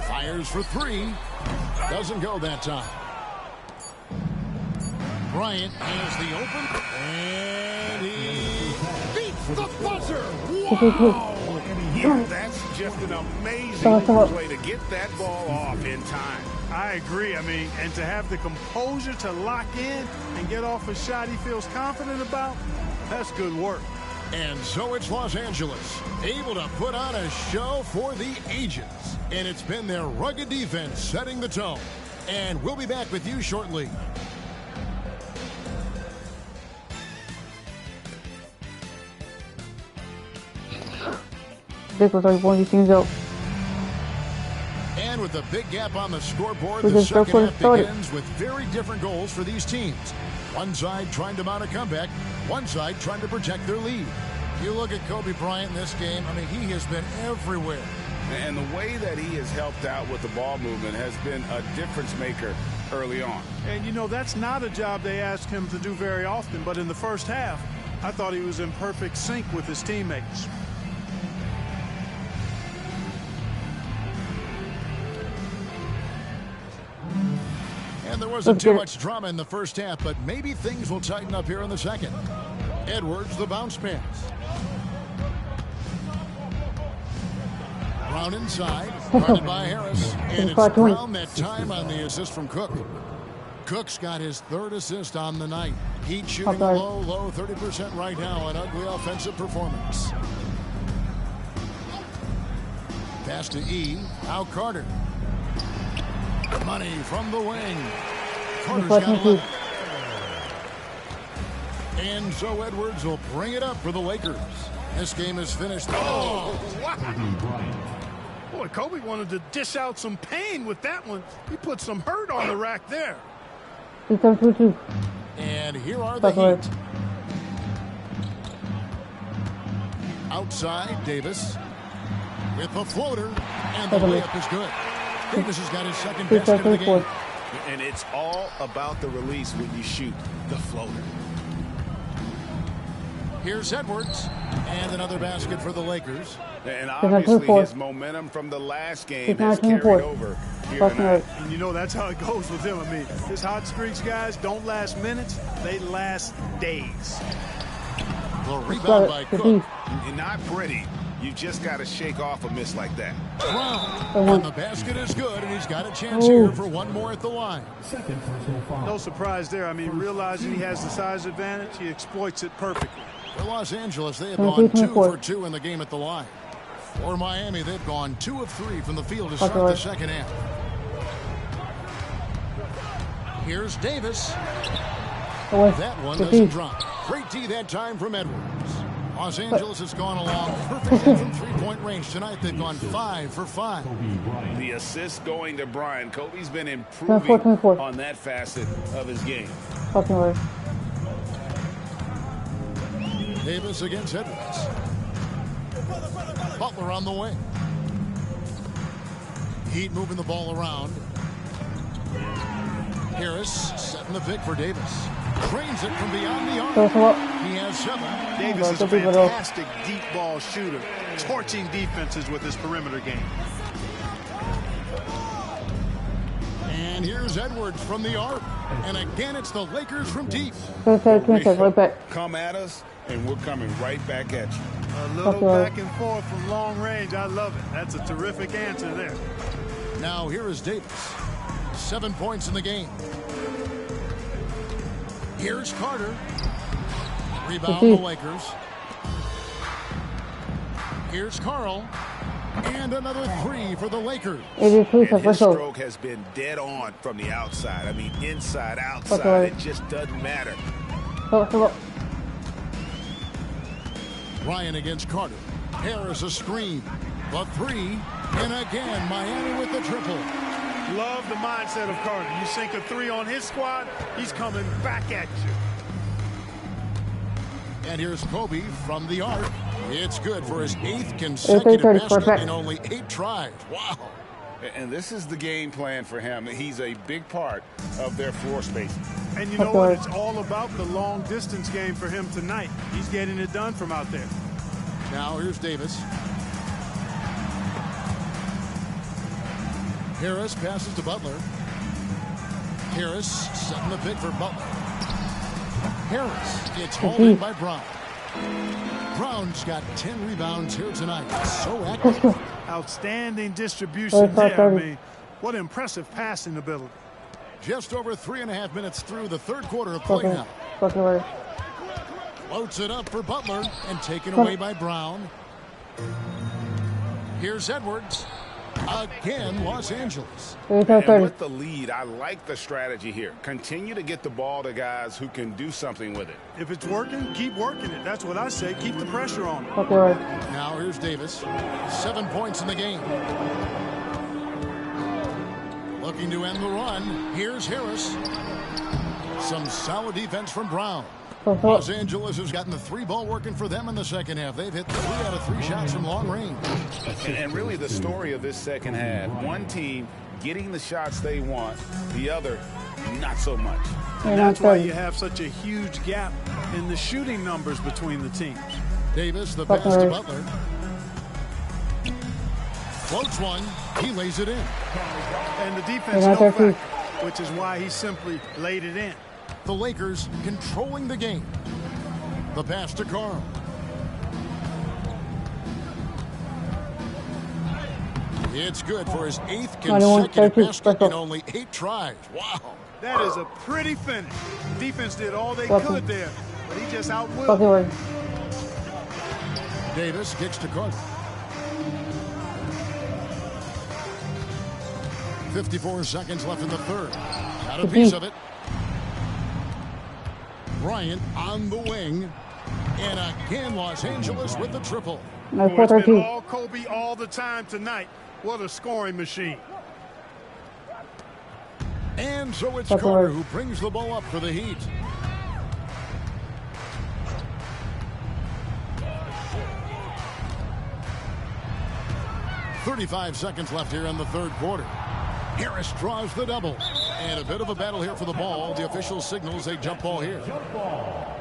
B: Fires for three. Doesn't go that time. Bryant has the open. And he beats the buzzer. Wow!
C: Yeah, that's just an amazing play to get that ball off in time.
D: I agree. I mean, and to have the composure to lock in and get off a shot he feels confident about, that's good work.
B: And so it's Los Angeles, able to put on a show for the ages. And it's been their rugged defense setting the tone. And we'll be back with you shortly.
A: This was like one of these things out.
B: And with a big gap on the scoreboard, the second half begins with very different goals for these teams. One side trying to mount a comeback, one side trying to protect their lead. You look at Kobe Bryant in this game, I mean, he has been everywhere.
C: And the way that he has helped out with the ball movement has been a difference maker early on.
D: And, you know, that's not a job they ask him to do very often. But in the first half, I thought he was in perfect sync with his teammates.
B: And there wasn't too much drama in the first half, but maybe things will tighten up here in the second. Edwards, the bounce pass. Brown inside, guarded by Harris. And it's Brown that time on the assist from Cook. Cook's got his third assist on the night. Heat shooting low 30% right now. An ugly offensive performance. Pass to E. Now Carter. Money from the wing. Carter's got 11. And so Edwards will bring it up for the Lakers. This game is finished. Oh,
D: wow. Boy, Kobe wanted to dish out some pain with that one. He put some hurt on the rack there.
B: And here are the Heat. Outside, Davis with the floater. And the layup is good. Davis has got his second basket of the game.
C: And it's all about the release when you shoot the floater.
B: Here's Edwards. And another basket for the Lakers.
C: And obviously his momentum from the last game has carried over here tonight.
D: And you know, that's how it goes with him. I mean, his hot streaks, guys, don't last minutes. They last days.
B: The rebound by Cook.
C: And not pretty. You just got to shake off a miss like that.
B: Brown. And the basket is good, and he's got a chance here for one more at the line.
D: No surprise there. I mean, realizing he has the size advantage, he exploits it perfectly.
B: For Los Angeles, they have gone 2 for 2 in the game at the line. For Miami, they've gone 2 of 3 from the field to start the second half. Here's Davis. That one doesn't drop. Great D that time from Edwards. Los Angeles has gone along perfectly from three-point range. Tonight, they've gone 5 for 5.
C: The assist going to Bryant. Kobe's been improving on that facet of his game.
B: Davis against Edwards. Butler on the wing. Heat moving the ball around. Harris setting the pick for Davis. Trains it from beyond the arc. He has 7.
D: Davis is a fantastic deep ball shooter, torching defenses with his perimeter game.
B: And here's Edwards from the arc. And again, it's the Lakers from deep.
C: Come at us, and we're coming right back at you.
D: A little back and forth from long range. I love it. That's a terrific answer there.
B: Now here is Davis. 7 points in the game. Here's Carter. Rebound the Lakers. Here's Carl. And another 3 for the Lakers.
C: And his stroke has been dead on from the outside. I mean, inside, outside, it just doesn't matter.
B: Ryan against Carter. Harris a screen. The 3. And again, Miami with the triple.
D: Love the mindset of Carter. You sink a 3 on his squad, he's coming back at you.
B: And here's Kobe from the arc. It's good for his 8th consecutive basket in only 8 tries. Wow.
C: And this is the game plan for him. He's a big part of their floor spacing.
D: And you know what? It's all about the long distance game for him tonight. He's getting it done from out there.
B: Now here's Davis. Harris passes to Butler. Harris setting the pick for Butler. Harris gets hauled in by Brown. Brown's got 10 rebounds here tonight. So active.
D: Outstanding distribution there. I mean, what impressive passing ability.
B: Just over 3.5 minutes through the third quarter of play now. Floats it up for Butler and taken away by Brown. Here's Edwards. Again, Los Angeles.
C: And with the lead, I like the strategy here. Continue to get the ball to guys who can do something with it.
D: If it's working, keep working it. That's what I say. Keep the pressure on it.
B: Now here's Davis. 7 points in the game. Looking to end the run. Here's Harris. Some solid defense from Brown. Los Angeles has gotten the 3-ball working for them in the second half. They've hit 3 out of 3 shots from long range.
C: And really the story of this second half, one team getting the shots they want, the other not so much.
D: And that's why you have such a huge gap in the shooting numbers between the teams.
B: Davis, the pass to Butler. Floats one. He lays it in.
D: And the defense no back, which is why he simply laid it in.
B: The Lakers controlling the game. The pass to Carl. It's good for his 8th consecutive basket in only 8 tries. Wow.
D: That is a pretty finish. Defense did all they could there, but he just outwilled.
B: Davis kicks to Carter. 54 seconds left in the third. Got a piece of it. Bryant on the wing. And again, Los Angeles with the triple.
D: It's been all Kobe all the time tonight. What a scoring machine.
B: And so it's Carter who brings the ball up for the Heat. .35 seconds left here in the third quarter. Harris draws the double. And a bit of a battle here for the ball. The official signals a jump ball here.
E: Jump ball.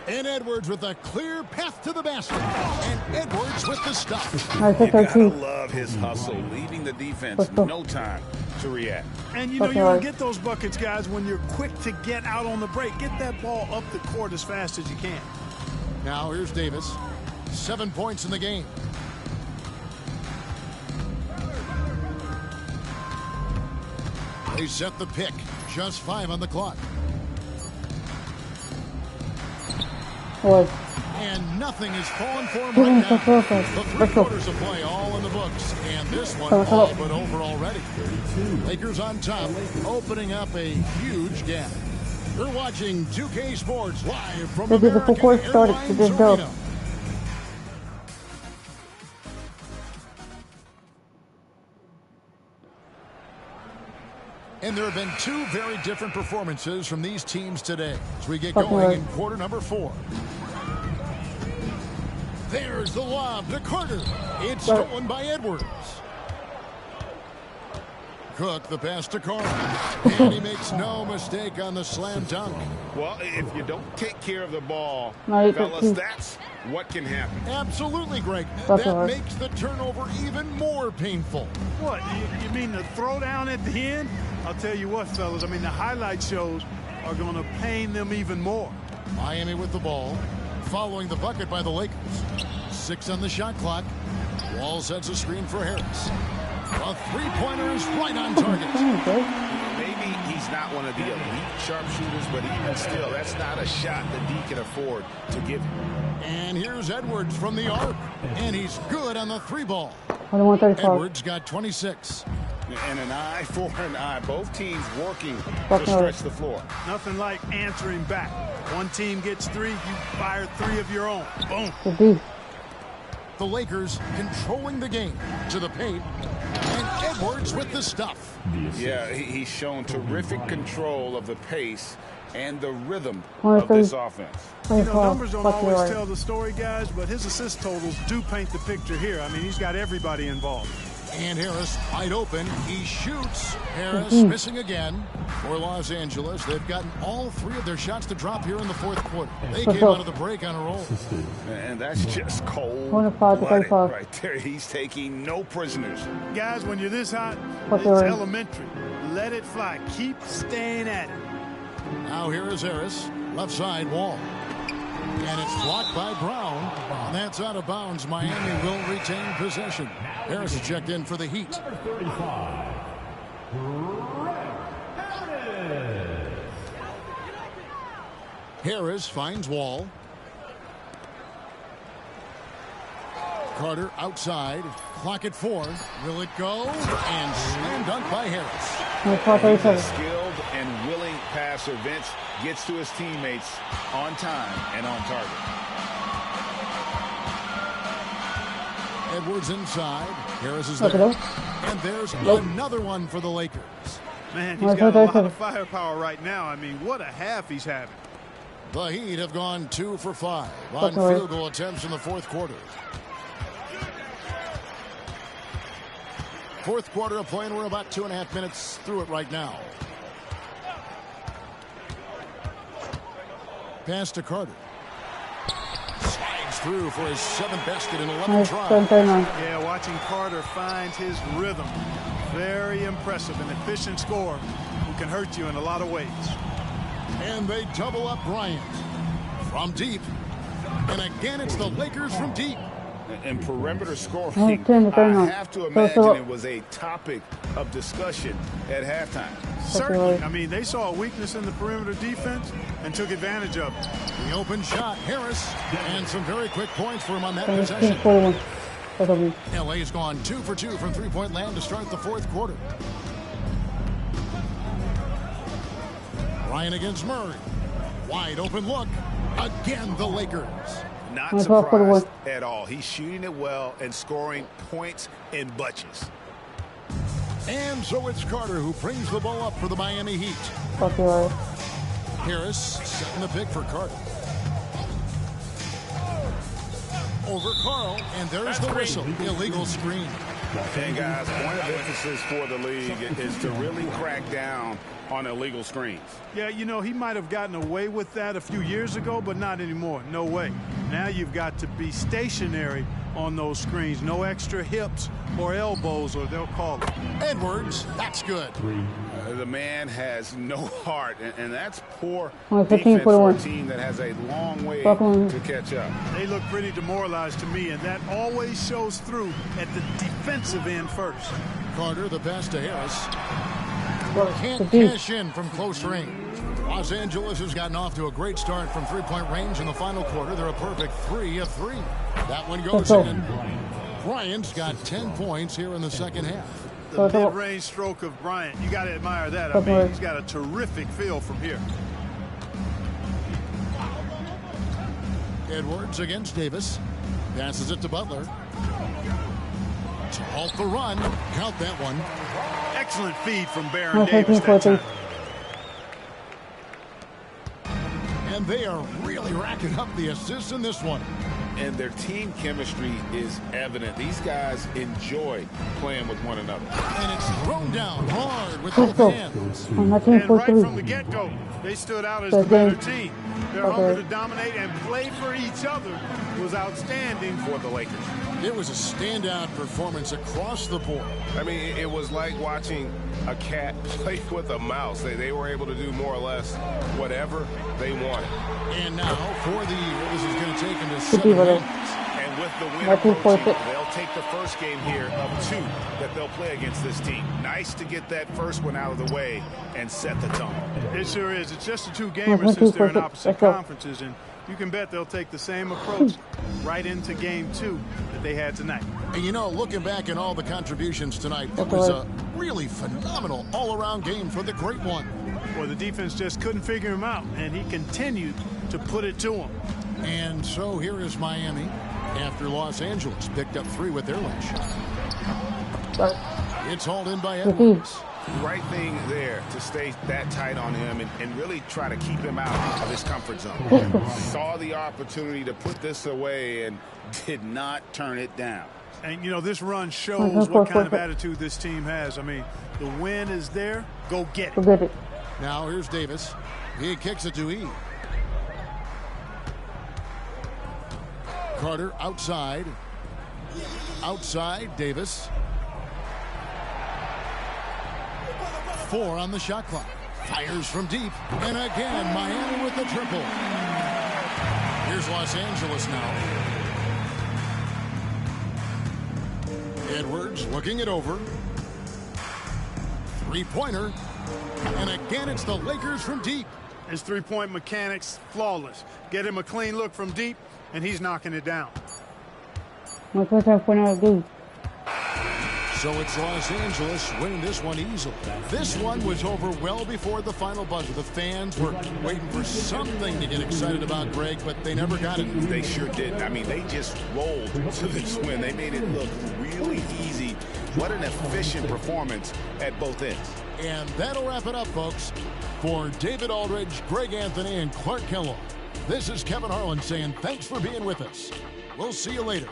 B: And Edwards with a clear path to the basket. And Edwards with the stop.
C: You gotta love his hustle, leaving the defense no time to react.
D: And you know you don't get those buckets, guys, when you're quick to get out on the break. Get that ball up the court as fast as you can.
B: Now here's Davis. 7 points in the game. They set the pick. Just 5 on the clock. And nothing is falling for him right now. The 3 quarters of play all in the books. And this one all but over already. Lakers on top, opening up a huge gap. You're watching 2K Sports live from American Airlines Arena. And there have been 2 very different performances from these teams today as we get going in quarter number 4. There's the lob to Carter. It's stolen by Edwards. Cook, the pass to Carl. And he makes no mistake on the slam dunk.
C: Well, if you don't take care of the ball, fellas, that's what can happen.
B: Absolutely, Greg. That makes the turnover even more painful.
D: What, you mean the throwdown at the end? I'll tell you what, fellas, I mean, the highlight shows are going to pain them even more.
B: Miami with the ball, following the bucket by the Lakers. 6 on the shot clock. Wall sets a screen for Harris. A 3-pointer is right on target.
C: Maybe he's not one of the elite sharpshooters, but even still, that's not a shot that he can afford to give him.
B: And here's Edwards from the arc. And he's good on the 3-ball. Edwards got 26.
C: And an eye for an eye. Both teams working to stretch the floor.
D: Nothing like answering back. One team gets 3, you fire 3 of your own. Boom.
B: The Lakers controlling the game to the paint. And Edwards with the stuff.
C: Yeah, he's shown terrific control of the pace and the rhythm of this offense.
D: You know, numbers don't always tell the story, guys, but his assist totals do paint the picture here. I mean, he's got everybody involved.
B: And Harris wide open. He shoots. Harris missing again for Los Angeles. They've gotten all 3 of their shots to drop here in the 4th quarter. They came out of the break on a roll.
C: And that's just cold-blooded right there. He's taking no prisoners.
D: Guys, when you're this hot, it's elementary. Let it fly. Keep staying at it.
B: Now here is Harris. Left side wall. And it's blocked by Brown. And that's out of bounds. Miami will retain possession. Harris checked in for the Heat.
E: Number 35,
B: Harris finds Wall. Carter outside. Clock at 4. Will it go? And slam dunk by Harris.
C: He's a skilled and willing passer. Vince gets to his teammates on time and on target.
B: Edwards inside. Harris is there. And there's another one for the Lakers.
D: Man, he's got a lot of firepower right now. I mean, what a half he's having.
B: The Heat have gone 2 for 5 on field goal attempts in the 4th quarter. 4th quarter of play, and we're about 2.5 minutes through it right now. Pass to Carter. Slides through for his 7th basket in 11 tries.
D: Yeah, watching Carter find his rhythm. Very impressive, an efficient scorer who can hurt you in a lot of ways.
B: And they double up Bryant from deep. And again, it's the Lakers from deep.
C: And perimeter scoring, I have to imagine it was a topic of discussion at halftime.
D: Certainly. I mean, they saw a weakness in the perimeter defense and took advantage of it.
B: The open shot, Harris, and some very quick points for him on that possession. LA's gone 2 for 2 from three-point land to start the 4th quarter. Ryan against Murray. Wide open look. Again, the Lakers.
C: Not surprised at all. He's shooting it well and scoring points in bunches.
B: And so it's Carter who brings the ball up for the Miami Heat. Harris setting the pick for Carter. Over Carl, and there's the whistle. Illegal screen.
C: And guys, point of emphasis for the league is to really crack down on illegal screens.
D: Yeah, you know, he might have gotten away with that a few years ago, but not anymore. No way. Now you've got to be stationary on those screens. No extra hips or elbows, or they'll call it.
B: Edwards, that's good.
C: The man has no heart, and that's poor defense for a team that has a long way to catch up.
D: They look pretty demoralized to me, and that always shows through at the defensive end first.
B: Carter, the pass to Harris. Can't cash in from close range. Los Angeles has gotten off to a great start from three-point range in the final quarter. They're a perfect 3 of 3. That one goes in. Bryant's got 10 points here in the second half.
D: The mid-range stroke of Bryant, you got to admire that. I mean, he's got a terrific feel from here.
B: Edwards against Davis. Passes it to Butler. To halt the run. Count that one.
D: Excellent feed from Baron Davis that time.
B: And they are really racking up the assists in this one.
C: And their team chemistry is evident. These guys enjoy playing with one another.
B: And it's thrown down hard with both hands.
D: And right from the get-go, they stood out as the better team. Their hunger to dominate and play for each other was outstanding for the Lakers.
B: It was a standout performance across the board.
C: I mean, it was like watching a cat play with a mouse. They were able to do more or less whatever they wanted.
B: And now for the, this is going to take them to 7 wins.
C: And with the win approaching, they'll take the first game here of 2 that they'll play against this team. Nice to get that first one out of the way and set the tone.
D: It sure is. It's just a 2-gamer since they're in opposite conferences, and you can bet they'll take the same approach right into game 2 that they had tonight.
B: And you know, looking back at all the contributions tonight, it was a really phenomenal all-around game for the Great One.
D: Well, the defense just couldn't figure him out, and he continued to put it to him.
B: And so here is Miami. After Los Angeles picked up 3 with their last shot. It's hauled in by Edwards.
C: Right thing there to stay that tight on him and really try to keep him out of his comfort zone. Saw the opportunity to put this away and did not turn it down.
D: And, you know, this run shows what kind of attitude this team has. I mean, the win is there. Go get it.
B: Now here's Davis. He kicks it to E. Carter outside. Outside, Davis. 4 on the shot clock. Fires from deep. And again, Miami with the triple. Here's Los Angeles now. Edwards looking it over. 3-pointer. And again, it's the Lakers from deep.
D: His three-point mechanics, flawless. Get him a clean look from deep, and he's knocking it down.
B: So it's Los Angeles winning this one easily. This one was over well before the final buzzer. The fans were waiting for something to get excited about, Greg, but they never got it.
C: They sure didn't. I mean, they just rolled to this win. They made it look really easy. What an efficient performance at both ends.
B: And that'll wrap it up, folks. For David Aldridge, Greg Anthony, and Clark Kellogg, this is Kevin Harlan saying thanks for being with us. We'll see you later.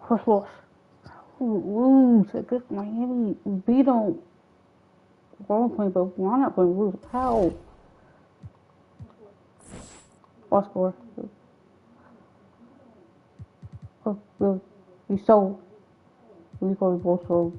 A: First loss. Lose against Miami. Beat them. We're playing, but we're not playing. Lose. How? What score? Oh, really? You so. We go both road.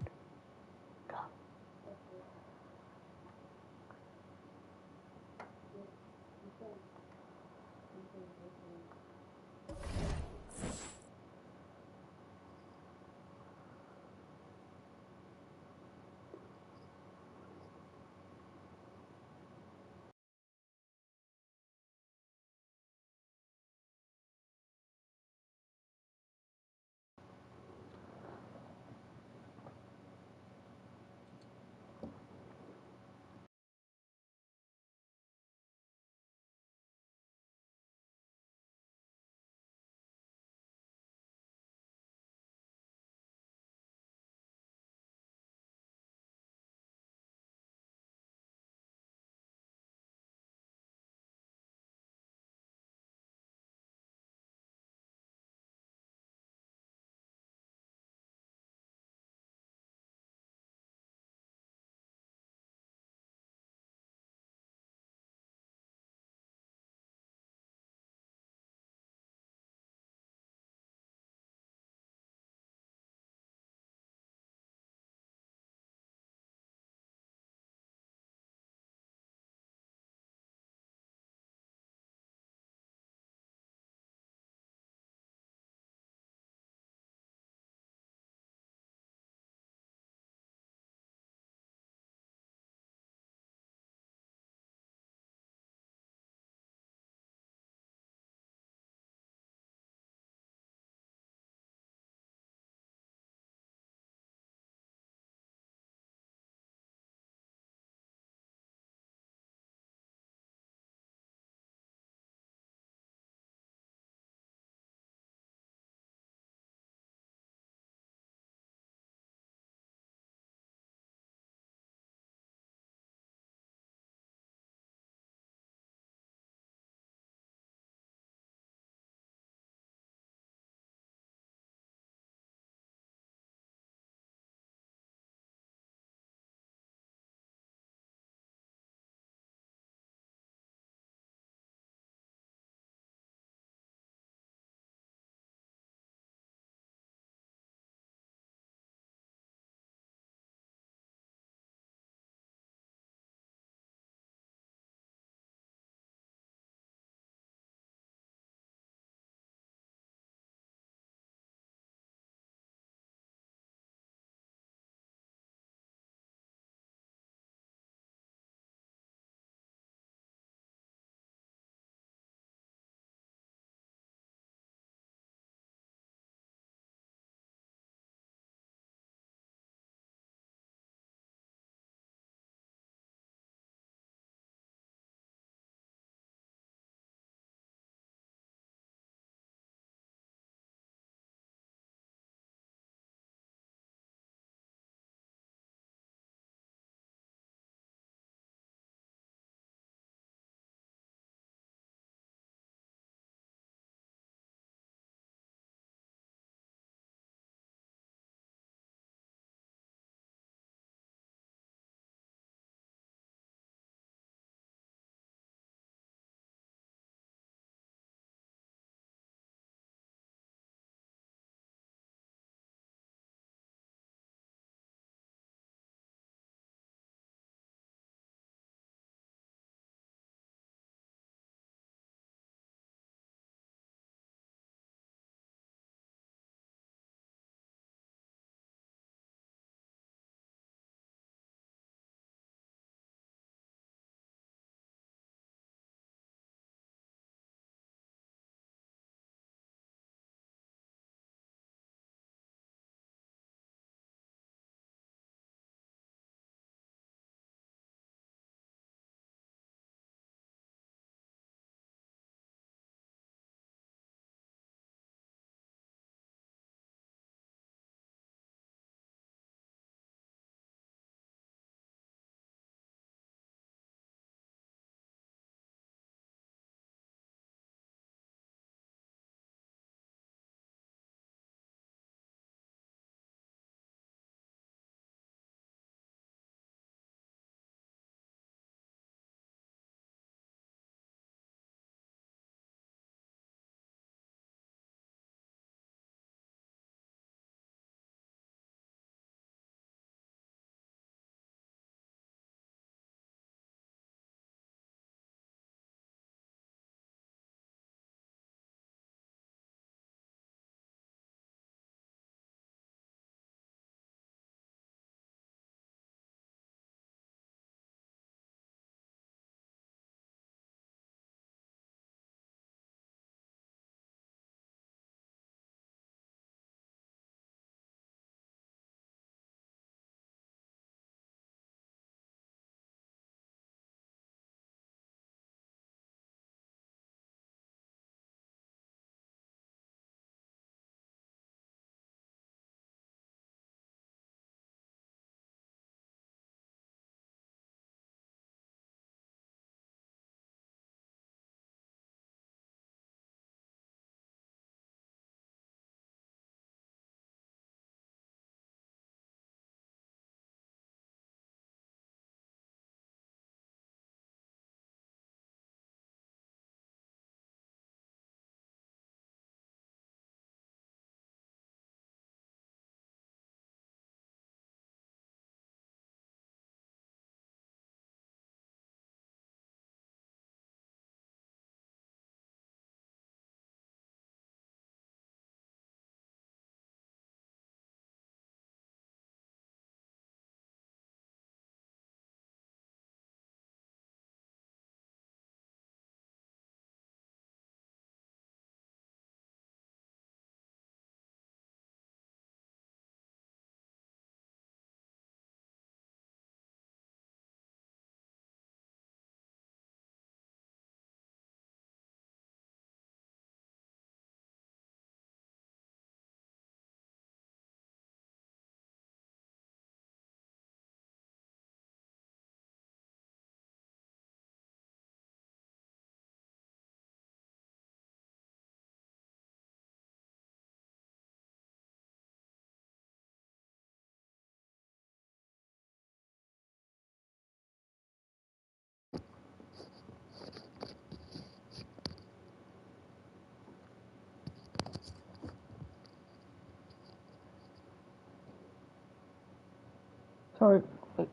A: Sorry. Wait.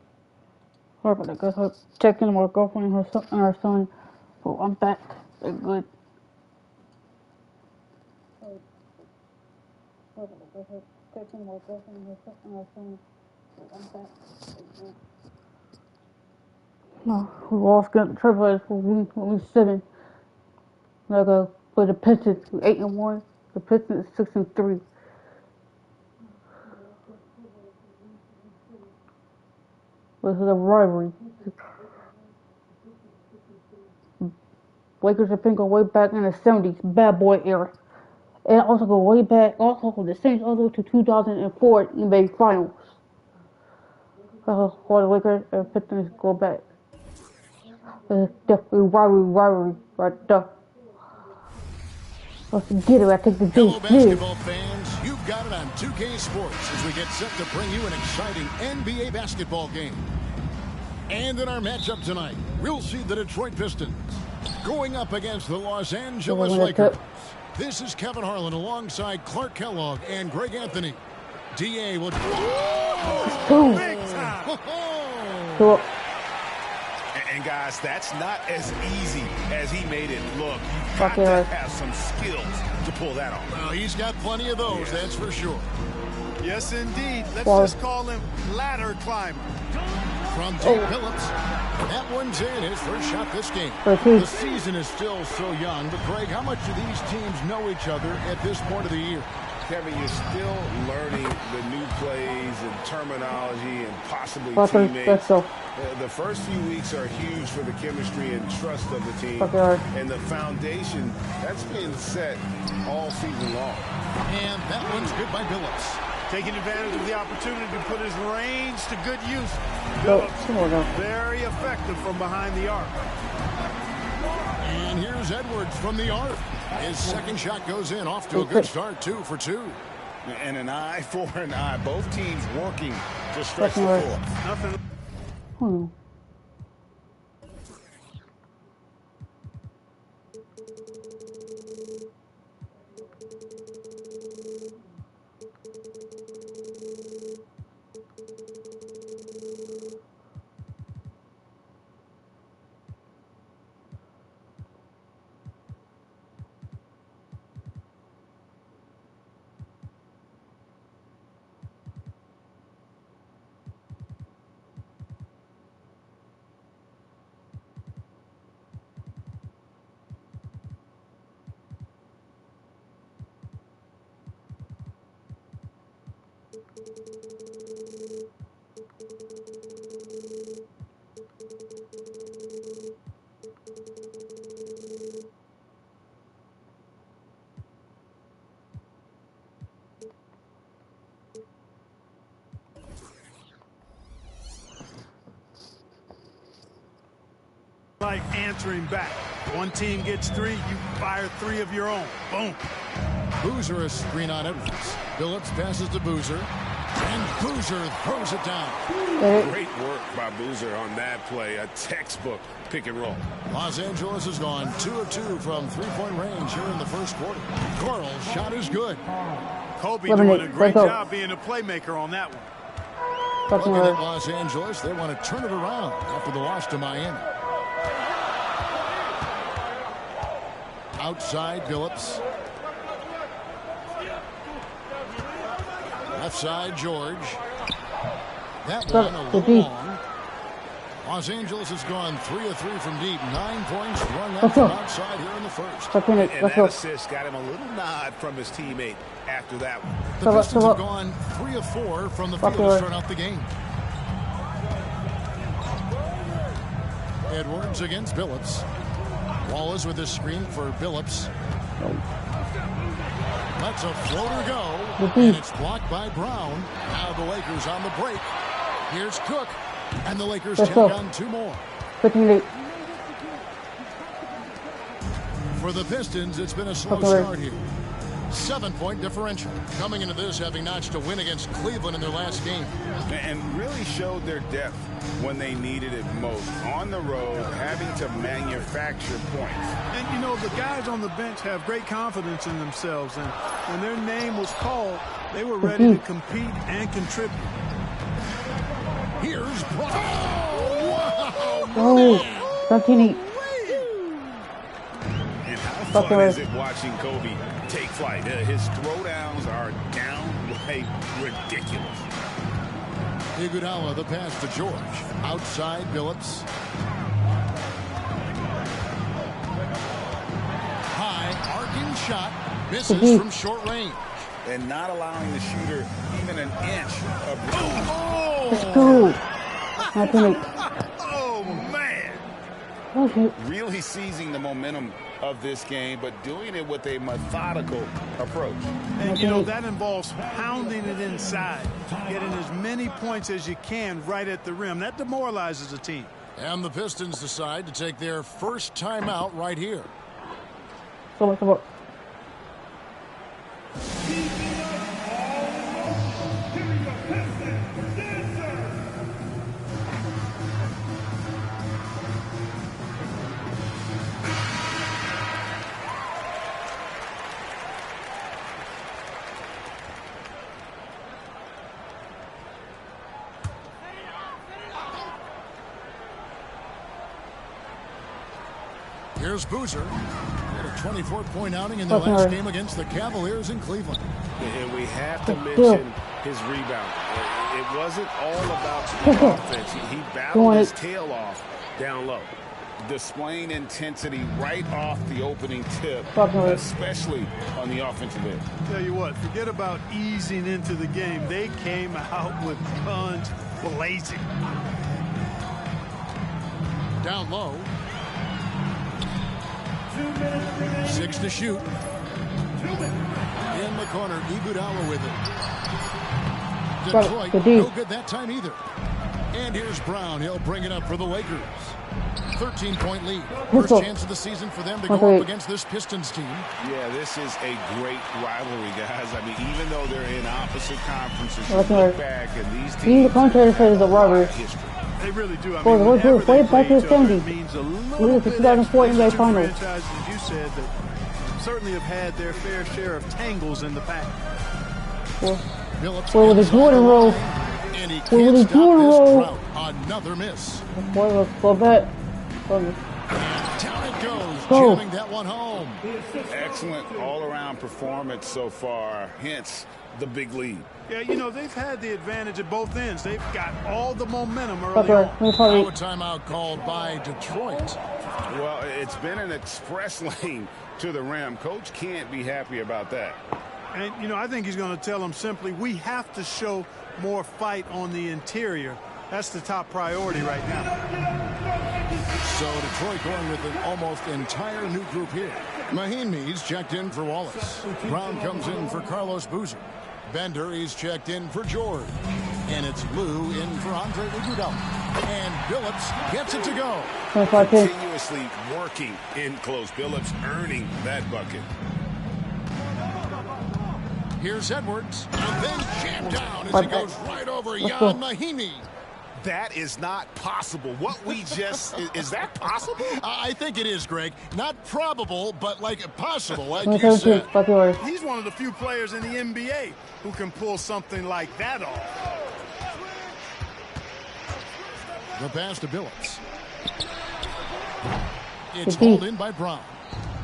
A: Sorry about that, guys. I'm checking my girlfriend and her son. So I'm back. They're good. Sorry about that, guys. I'm checking my girlfriend and her son. So I'm back. They're good. No, we lost against the Triple for week 7. Like for the Pistons, 8-1. The Pistons 6-3. This is a rivalry. Lakers have been going way back in the 70s, bad boy era. And also go way back, also from the Saints all the way to 2004 NBA Finals. For the Lakers and Pistons go back. It's definitely rivalry right there. Let's get it, I take the
B: Hello,
A: D.
B: basketball fans. You've got it on 2K Sports as we get set to bring you an exciting NBA basketball game. And in our matchup tonight, we'll see the Detroit Pistons going up against the Los Angeles Lakers. This is Kevin Harlan alongside Clark Kellogg and Greg Anthony. DA will...
D: Big time.
C: And guys, that's not as easy as he made it look. You've got to have some skills to pull that off.
B: Well, he's got plenty of those, that's for sure.
D: Yes, indeed. Let's just call him ladder climber.
B: From Jay Phillips, that one's in his first shot this game. The season is still so young, but Greg, how much do these teams know each other at this point of the year?
C: Kevin, you're still learning the new plays and terminology and possibly teammates. The first few weeks are huge for the chemistry and trust of the team. And the foundation, that's been set all season long.
B: And that one's good by Phillips.
D: Taking advantage of the opportunity to put his range to good use. Phillips, very effective from behind the arc.
B: And here's Edwards from the arc. His second shot goes in, off to a good start, 2 for 2.
C: And an eye for an eye. Both teams working to stretch the floor.
D: Nothing. Like answering back. One team gets 3, you fire 3 of your own. Boom.
B: Boozer a screen on Edwards. Phillips passes to Boozer. And Boozer throws it down.
C: Great work by Boozer on that play. A textbook pick and roll.
B: Los Angeles has gone 2 of 2 from three-point range here in the first quarter. Corral's shot is good.
D: Kobe doing a great job being a playmaker on that one.
B: Looking at Los Angeles, they want to turn it around after the loss to Miami. Outside, Phillips. Left side, George. That one a little long. Los Angeles has gone 3 of 3 from deep. 9 points, 1 left from outside here in the first.
C: And that assist got him a little nod from his teammate after that one.
B: The Pistons have gone 3 of 4 from the field to start out the game. Edwards against Phillips. Wallace with his screen for Phillips. Lets a floater go, and it's blocked by Brown. Now the Lakers on the break. Here's Cook, and the Lakers take on 2 more. For the Pistons, it's been a slow start here. 7-point differential. Coming into this, having notched a win against Cleveland in their last game.
C: And really showed their depth when they needed it most. On the road, having to manufacture points.
D: And, you know, the guys on the bench have great confidence in themselves. And when their name was called, they were ready to compete and contribute.
B: Here's Wow,
A: Oh, 13-8.
C: And how fun is it watching Kobe take flight? His throwdowns are downright ridiculous.
B: Iguodala, the pass to George. Outside, Billups. High, arcing shot. Misses from short range.
C: And not allowing the shooter even an inch of room.
A: Let's go. 19-8.
C: Oh, man.
A: Oh, shit.
C: Really seizing the momentum of this game, but doing it with a methodical approach.
D: And, you know, that involves pounding it inside, getting as many points as you can right at the rim. That demoralizes a team.
B: And the Pistons decide to take their first timeout right here.
A: So much about.
B: Here's Boozer. Had a 24-point outing in the last game against the Cavaliers in Cleveland.
C: And we have to mention his rebound. It wasn't all about the offense. He battled his tail off down low, displaying intensity right off the opening tip, especially on the offensive end.
D: Tell you what, forget about easing into the game. They came out with guns blazing.
B: Down low. 6 to shoot. In the corner, Iguodala with it. Detroit, no good that time either. And here's Brown. He'll bring it up for the Lakers. 13-point lead. First chance of the season for them to go up against this Pistons team.
C: Yeah, this is a great rivalry, guys. I mean, even though they're in opposite conferences, you look back and these teams
A: the contrary says the rivalry.
D: They really do. I
A: mean,
D: whenever they play each other,
A: it
D: means a little bit
A: 2004 NBA Finals.
D: Franchises, as you said, that certainly have had their fair share of tangles in the past.
B: Billups
A: with the Jordan roll.
B: And he can't stop this drought. Another miss.
A: Down
B: it goes, jamming that one home.
C: Excellent all-around performance so far, hence the big lead.
D: Yeah, you know, they've had the advantage at both ends. They've got all the momentum early on.
B: Now a timeout called by Detroit.
C: Well, it's been an express lane to the rim. Coach can't be happy about that.
D: And, you know, I think he's going to tell them simply, we have to show more fight on the interior. That's the top priority right now.
B: So Detroit going with an almost entire new group here. Mahinmi's checked in for Wallace. Brown comes in for Carlos Boozer. Bender, he's checked in for George. And it's Lou in for Andre Iguodala. And Billups gets it to go.
C: Continuously working in close. Billups earning that bucket.
B: Here's Edwards. And then jammed down as he goes right over Jan Mahinmi.
C: That is not possible. What we just... is that possible?
B: I think it is, Greg. Not probable, but like possible, like you said.
D: He's one of the few players in the NBA who can pull something like that off.
B: The pass to Billups. It's hauled in by Brown.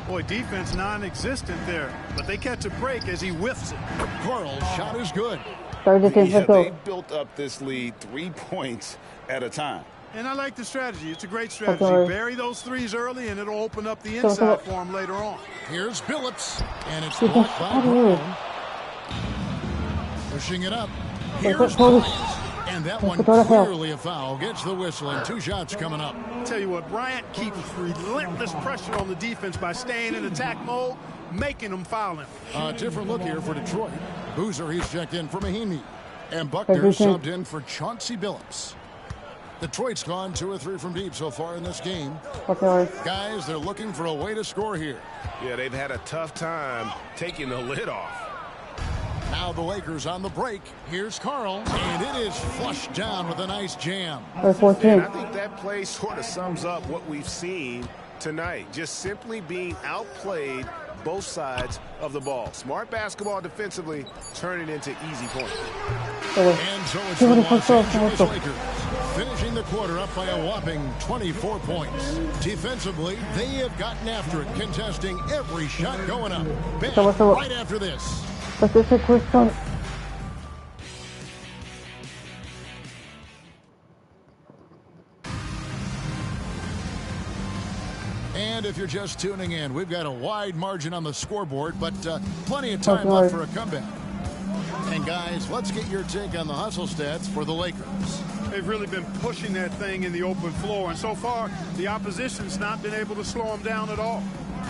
D: Boy, defense non-existent there, but they catch a break as he whiffs it.
B: Carl's shot is good.
C: They built up this lead 3 points at a time.
D: And I like the strategy. It's a great strategy. Bury those threes early, and it'll open up the inside for him later on.
B: Here's Billups, and it's blocked by Brown. Pushing it up. Here's Bryant. And that one clearly a foul. Gets the whistle, and 2 shots coming up.
D: I'll tell you what, Bryant keeps relentless pressure on the defense by staying in attack mode, making them foul him.
B: A different look here for Detroit. Boozer, he's checked in for Mahinmi. And Buckner subbed in for Chauncey Billups. Detroit's gone 2 or 3 from deep so far in this game. Guys, they're looking for a way to score here.
C: Yeah, they've had a tough time taking the lid off.
B: Now the Lakers on the break. Here's Carl, and it is flushed down with a nice jam.
C: And I think that play sort of sums up what we've seen tonight. Just simply being outplayed both sides of the ball. Smart basketball defensively, turning into easy points.
B: And so it's the Los Angeles Lakers. the quarter up by a whopping 24 points. Defensively, they have gotten after it, contesting every shot going up. Back right after this.
A: Let's just take quick shot.
B: And if you're just tuning in, we've got a wide margin on the scoreboard, but plenty of time left for a comeback. And guys, let's get your take on the hustle stats for the Lakers.
D: They've really been pushing that thing in the open floor, and so far, the opposition's not been able to slow them down at all.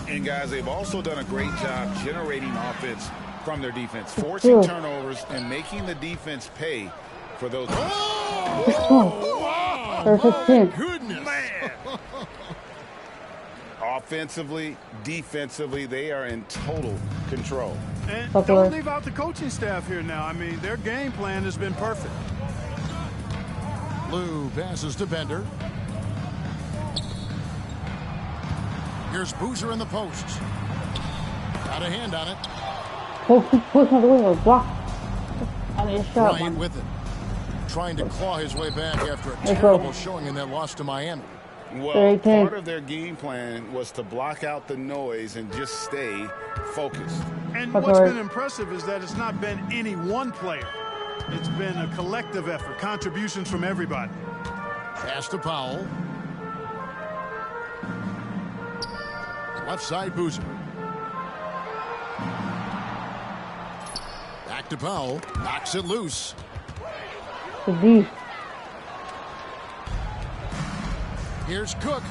C: And guys, they've also done a great job generating offense from their defense, forcing turnovers and making the defense pay for those.
B: Goodness.
C: Man. Offensively, defensively, they are in total control.
D: And don't leave out the coaching staff here now. I mean, their game plan has been perfect.
B: Lou passes to Bender. Here's Boozer in the post. Got a hand on it. Bryant with it. Trying to claw his way back after a terrible showing in that loss to Miami.
C: Well, part of their game plan was to block out the noise and just stay focused.
D: And what's been impressive is that it's not been any one player. It's been a collective effort, contributions from everybody.
B: Pass to Powell. Left side, Boozer. Back to Powell. Knocks it loose. Here's Cook.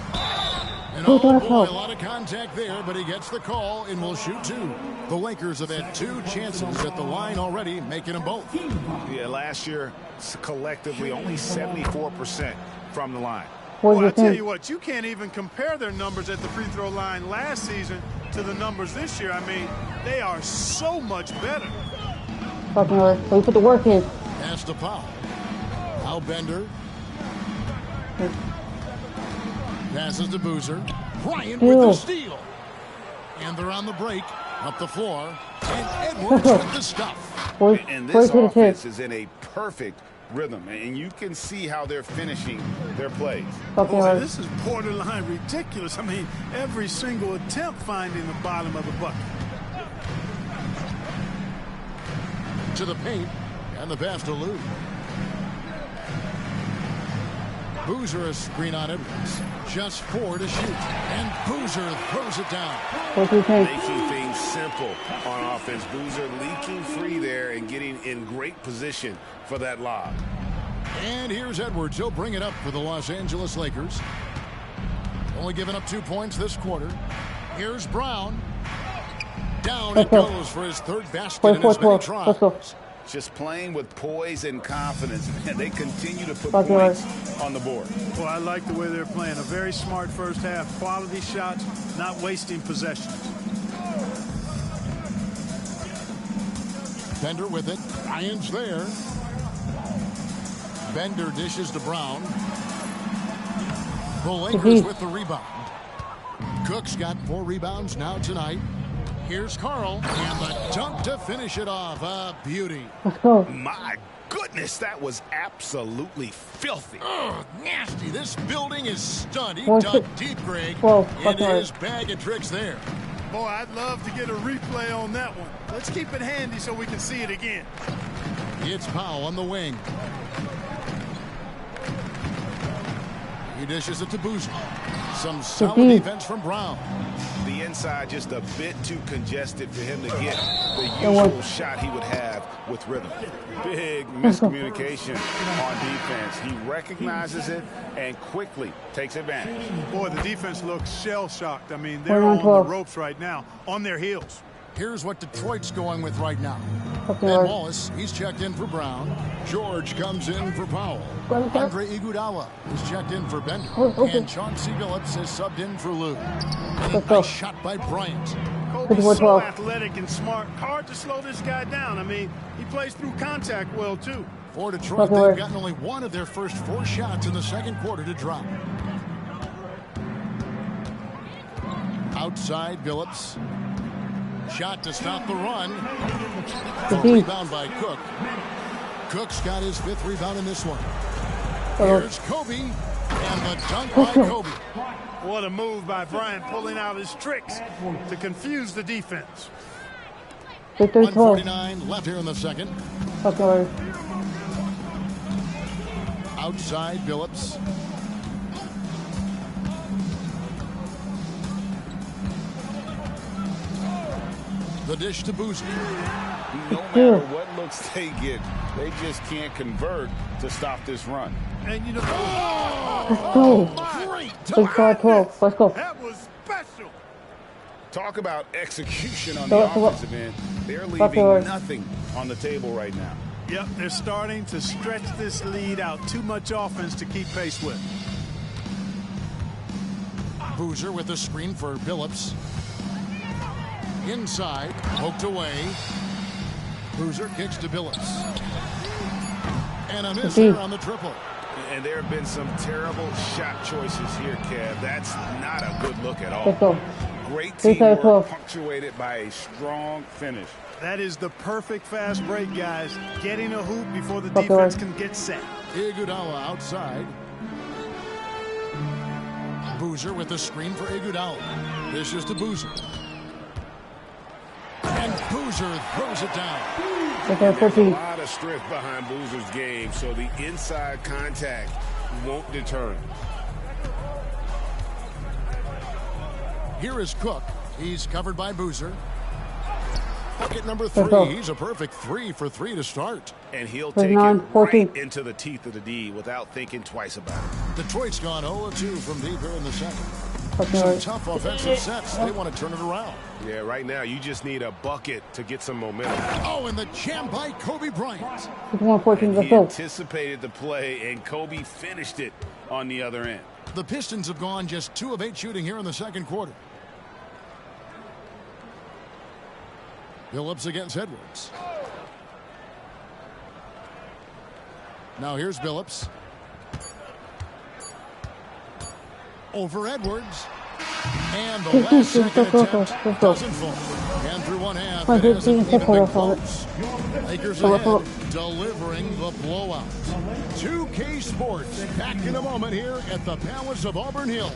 B: And oh boy, a lot of contact there, but he gets the call and will shoot two. The Lakers have had 2 chances at the line already, making them both.
C: Yeah, last year, collectively, only 74% from the line.
D: Well, I tell you what, you can't even compare their numbers at the free throw line last season to the numbers this year. I mean, they are so much better.
A: We put the work in.
B: Pass to Powell. Now Bender. Passes to Boozer. Bryant with the steal. And they're on the break. Up the floor. And Edwards with the stuff.
C: And this offense is in a perfect rhythm. And you can see how they're finishing their plays.
D: Boy, this is borderline ridiculous. I mean, every single attempt finding the bottom of the bucket.
B: To the paint. And the pass to Lou. Boozer a screen on Edwards. Just 4 to shoot. And Boozer throws it down.
C: Making things simple on offense. Boozer leaking free there and getting in great position for that lob.
B: And here's Edwards. He'll bring it up for the Los Angeles Lakers. Only giving up 2 points this quarter. Here's Brown. Down it goes for his 3rd basket in as many tries.
C: Just playing with poise and confidence, and they continue to put points on the board.
D: Well, I like the way they're playing. A very smart first half. Quality shots, not wasting possessions.
B: Bender with it. Bryant's there. Bender dishes to Brown. The Lakers with the rebound. Cook's got 4 rebounds now tonight. Here's Carl, and the dunk to finish it off. A beauty.
C: My goodness, that was absolutely filthy.
B: Oh, nasty. This building is stunned. He dug deep, Greg, into his bag of tricks there.
D: Boy, I'd love to get a replay on that one. Let's keep it handy so we can see it again.
B: It's Powell on the wing. He dishes it to Boozer. Some solid defense from Brown.
C: The inside just a bit too congested for him to get the usual shot he would have with rhythm. Big miscommunication on defense. He recognizes it and quickly takes advantage.
D: Boy, the defense looks shell-shocked. I mean, they're on the ropes right now, on their heels.
B: Here's what Detroit's going with right now. Ben Wallace, he's checked in for Brown. George comes in for Powell. Andre Iguodala is checked in for Bender. And Chauncey Billups is subbed in for Lou. Nice shot by Bryant.
D: Kobe's so athletic and smart. Hard to slow this guy down. I mean, he plays through contact well, too.
B: For Detroit, they've gotten only 1 of their first 4 shots in the second quarter to drop. Outside, Billups. Shot to stop the run. The rebound by Cook. Cook's got his 5th rebound in this one. Here's Kobe, and the dunk by Kobe.
D: What a move by Bryant, pulling out his tricks to confuse the defense.
B: 1:49 left here in the second. Outside Billups. The dish to Boozer.
C: No matter what looks they get, they just can't convert to stop this run.
D: And you know,
B: Great
A: Big shot 12. Let's go.
D: that was special.
C: Talk about execution on the offensive end. They're leaving nothing on the table right now.
D: Yep, they're starting to stretch this lead out. Too much offense to keep pace with.
B: Boozer with the screen for Billups. Inside, poked away. Boozer kicks to Billups. And a miss here on the triple.
C: And there have been some terrible shot choices here, Kev. That's not a good look at all.
A: Let's go.
C: Great teamwork punctuated by a strong finish.
D: That is the perfect fast break, guys. Getting a hoop before the defense can get set.
B: Iguodala outside. Boozer with the screen for Iguodala. This is to Boozer. And Boozer throws it down.
C: There's a lot of strength behind Boozer's game, so the inside contact won't deter him.
B: Here is Cook. He's covered by Boozer. Bucket number 3. He's a perfect 3 for 3 to start.
C: And he'll take it right into the teeth of the D without thinking twice about it.
B: Detroit's gone 0-2 from deep here in the second. Some tough offensive sets. They want to turn it around.
C: Yeah, right now you just need a bucket to get some momentum.
B: Oh, and the jam by Kobe Bryant.
C: And he anticipated the play, and Kobe finished it on the other end.
B: The Pistons have gone just 2 of 8 shooting here in the second quarter. Billups against Edwards. Now here's Billups. Over Edwards. And the last second attempt doesn't fall. And through one half, it hasn't even been close. Lakers ahead, delivering the blowout. 2K Sports back in a moment here at the Palace of Auburn Hill.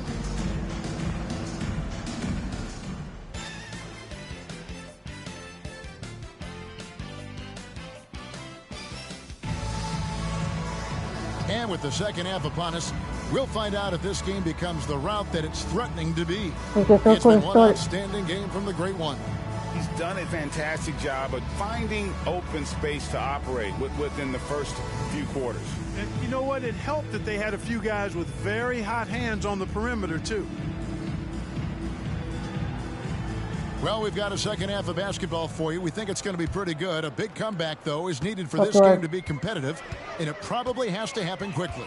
B: And with the second half upon us, we'll find out if this game becomes the route that it's threatening to be. It's been one outstanding game from the Great One.
C: He's done a fantastic job of finding open space to operate within the first few quarters.
D: And you know what? It helped that they had a few guys with very hot hands on the perimeter, too.
B: Well, we've got a second half of basketball for you. We think it's going to be pretty good. A big comeback, though, is needed for this game to be competitive, and it probably has to happen quickly.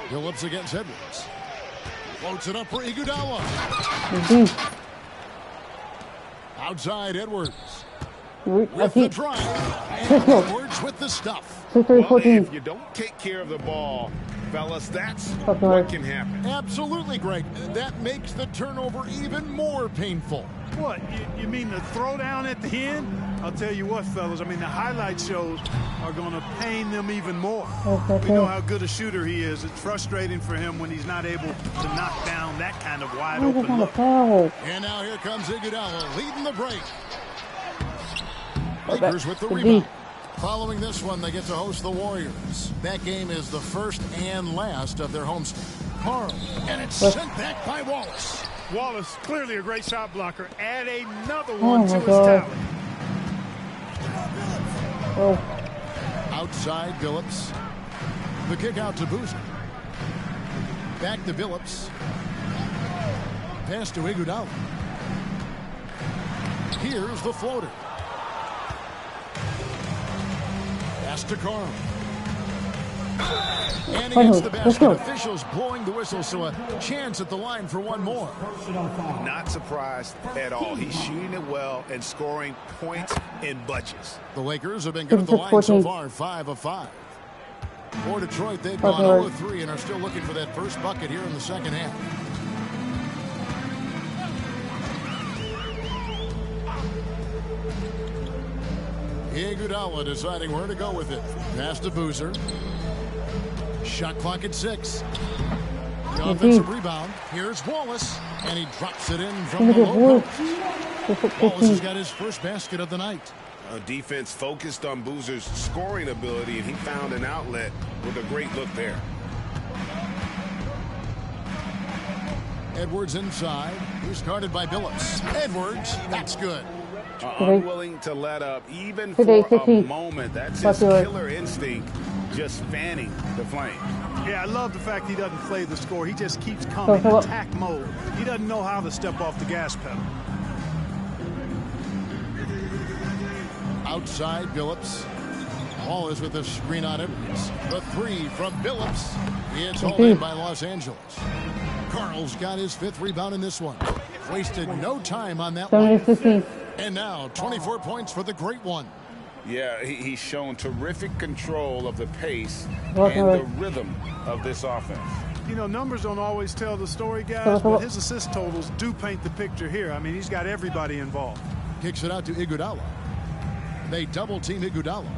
B: Billups against Edwards. Floats it up for Iguodala. Outside Edwards. With the drive, and Edwards with the stuff.
C: Well, if you don't take care of the ball, fellas, that's what can happen.
B: Absolutely, Greg. That makes the turnover even more painful.
D: What, you mean the throwdown at the end? I'll tell you what, fellas, I mean, the highlight shows are going to pain them even more. We know how good a shooter he is. It's frustrating for him when he's not able to knock down that kind of wide open look.
B: And now here comes Iguodala leading the break. Lakers with the rebound. Following this one, they get to host the Warriors. That game is the first and last of their homes. Carl, and it's sent back by Wallace.
D: Wallace, clearly a great shot blocker. Add another one to his talent.
B: Outside Billups. The kick out to Boozer. Back to Billups. Pass to Iguodala. Here's the floater. Pass to Carl. And he gets the basket. Officials blowing the whistle, so a chance at the line for one more.
C: Not surprised at all. He's shooting it well and scoring points in bunches.
B: The Lakers have been good at the line so far, 5 of 5. For Detroit, they've gone 0 of 3 and are still looking for that first bucket here in the second half. Iguodala deciding where to go with it. Pass to Boozer. Shot clock at 6. The offensive rebound. Here's Wallace, and he drops it in from the low post. Wallace has got his first basket of the night.
C: Defense focused on Boozer's scoring ability, and he found an outlet with a great look there.
B: Edwards inside. He's guarded by Billups. Edwards, that's good.
C: Unwilling to let up even for a moment. That's his killer instinct, just fanning the flame.
D: Yeah, I love the fact he doesn't play the score. He just keeps coming, attack mode. He doesn't know how to step off the gas pedal.
B: Outside, Billups. Ball is with a screen on Edwards. The 3 from Billups. It's hauled in by Los Angeles. Carl's got his 5th rebound in this one. Wasted no time on that one. And now 24 points for the Great One.
C: Yeah, he's shown terrific control of the pace and the rhythm of this offense.
D: You know, numbers don't always tell the story, guys, but his assist totals do paint the picture here. I mean, he's got everybody involved.
B: Kicks it out to Iguodala. They double-team Iguodala.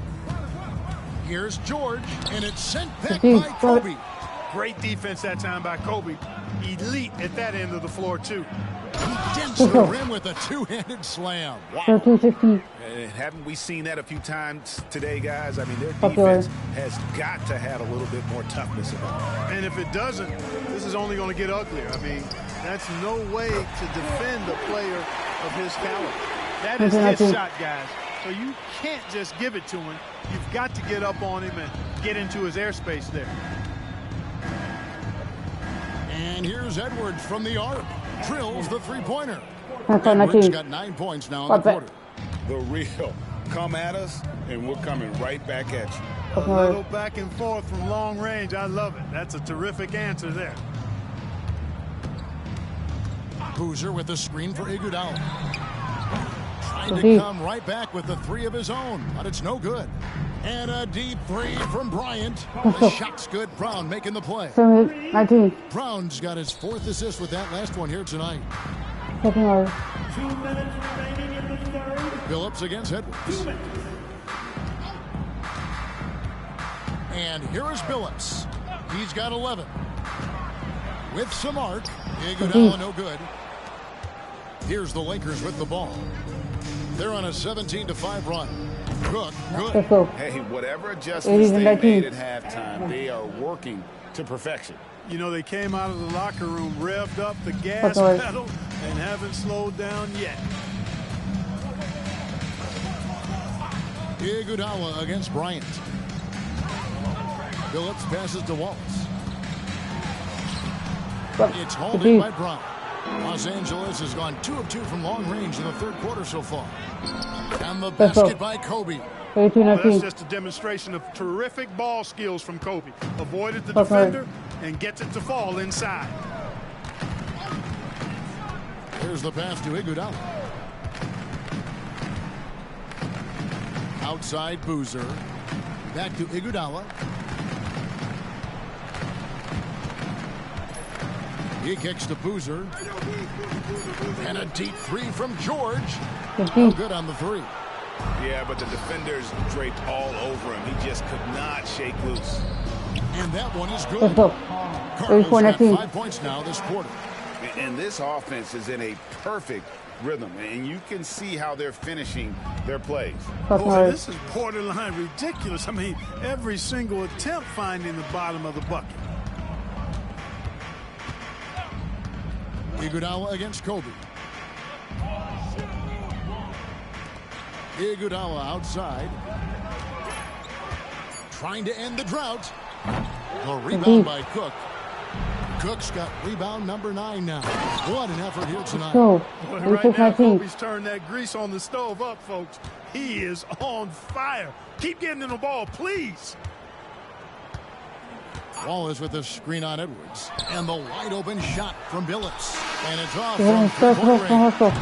B: Here's George, and it's sent back by Kobe.
D: Great defense that time by Kobe. Elite at that end of the floor, too.
B: He dents the rim with a two-handed slam. Wow.
C: Haven't we seen that a few times today, guys? I mean, their defense has got to have a little bit more toughness about it.
D: And if it doesn't, this is only going to get uglier. I mean, that's no way to defend a player of his caliber. That is his shot, guys. So you can't just give it to him. You've got to get up on him and get into his airspace there.
B: And here's Edwards from the arc. Drills the three-pointer. Edwards got 9 points now in the quarter.
C: The real. Come at us, and we're coming right back at you.
D: A little back and forth from long range. I love it. That's a terrific answer there.
B: Boozer with the screen for Iguodala. Trying to come right back with the 3 of his own, but it's no good. And a deep 3 from Bryant. The shot's good. Brown making the play.
A: 19.
B: Brown's got his 4th assist with that last one here tonight.
F: 2 minutes remaining in the third.
B: Billups against Edwards. And here is Billups. He's got 11. With some arc. Iguodala no good. Here's the Lakers with the ball. They're on a 17-5 run. Cook, good.
C: Hey, whatever adjustments they made at halftime, they are working to perfection.
D: You know, they came out of the locker room, revved up the gas pedal, and haven't slowed down yet.
B: Iguodala against Bryant. Billups passes to Wallace. It's hauled in by Brown. Los Angeles has gone 2 of 2 from long range in the third quarter so far. And the basket by Kobe.
D: Well, that's just a demonstration of terrific ball skills from Kobe. Avoided the defender and gets it to fall inside.
B: Here's the pass to Iguodala. Outside Boozer. Back to Iguodala. He kicks to Boozer. And a deep 3 from George. No good on the 3.
C: Yeah, but the defenders draped all over him. He just could not shake loose.
B: And that one is good. Carl's got 5 points now this quarter.
C: And this offense is in a perfect rhythm, and you can see how they're finishing their plays.
D: Boy, this is borderline ridiculous. I mean, every single attempt finding the bottom of the bucket.
B: Iguodala against Kobe. Iguodala outside. Trying to end the drought. The rebound by Cook. Cook's got rebound number 9 now. What an effort here tonight.
D: Right now, Kobe's turned that grease on the stove up, folks. He is on fire. Keep getting him the ball, please.
B: Wallace with the screen on Edwards. And the wide open shot from Billups. And it's off from three-point range.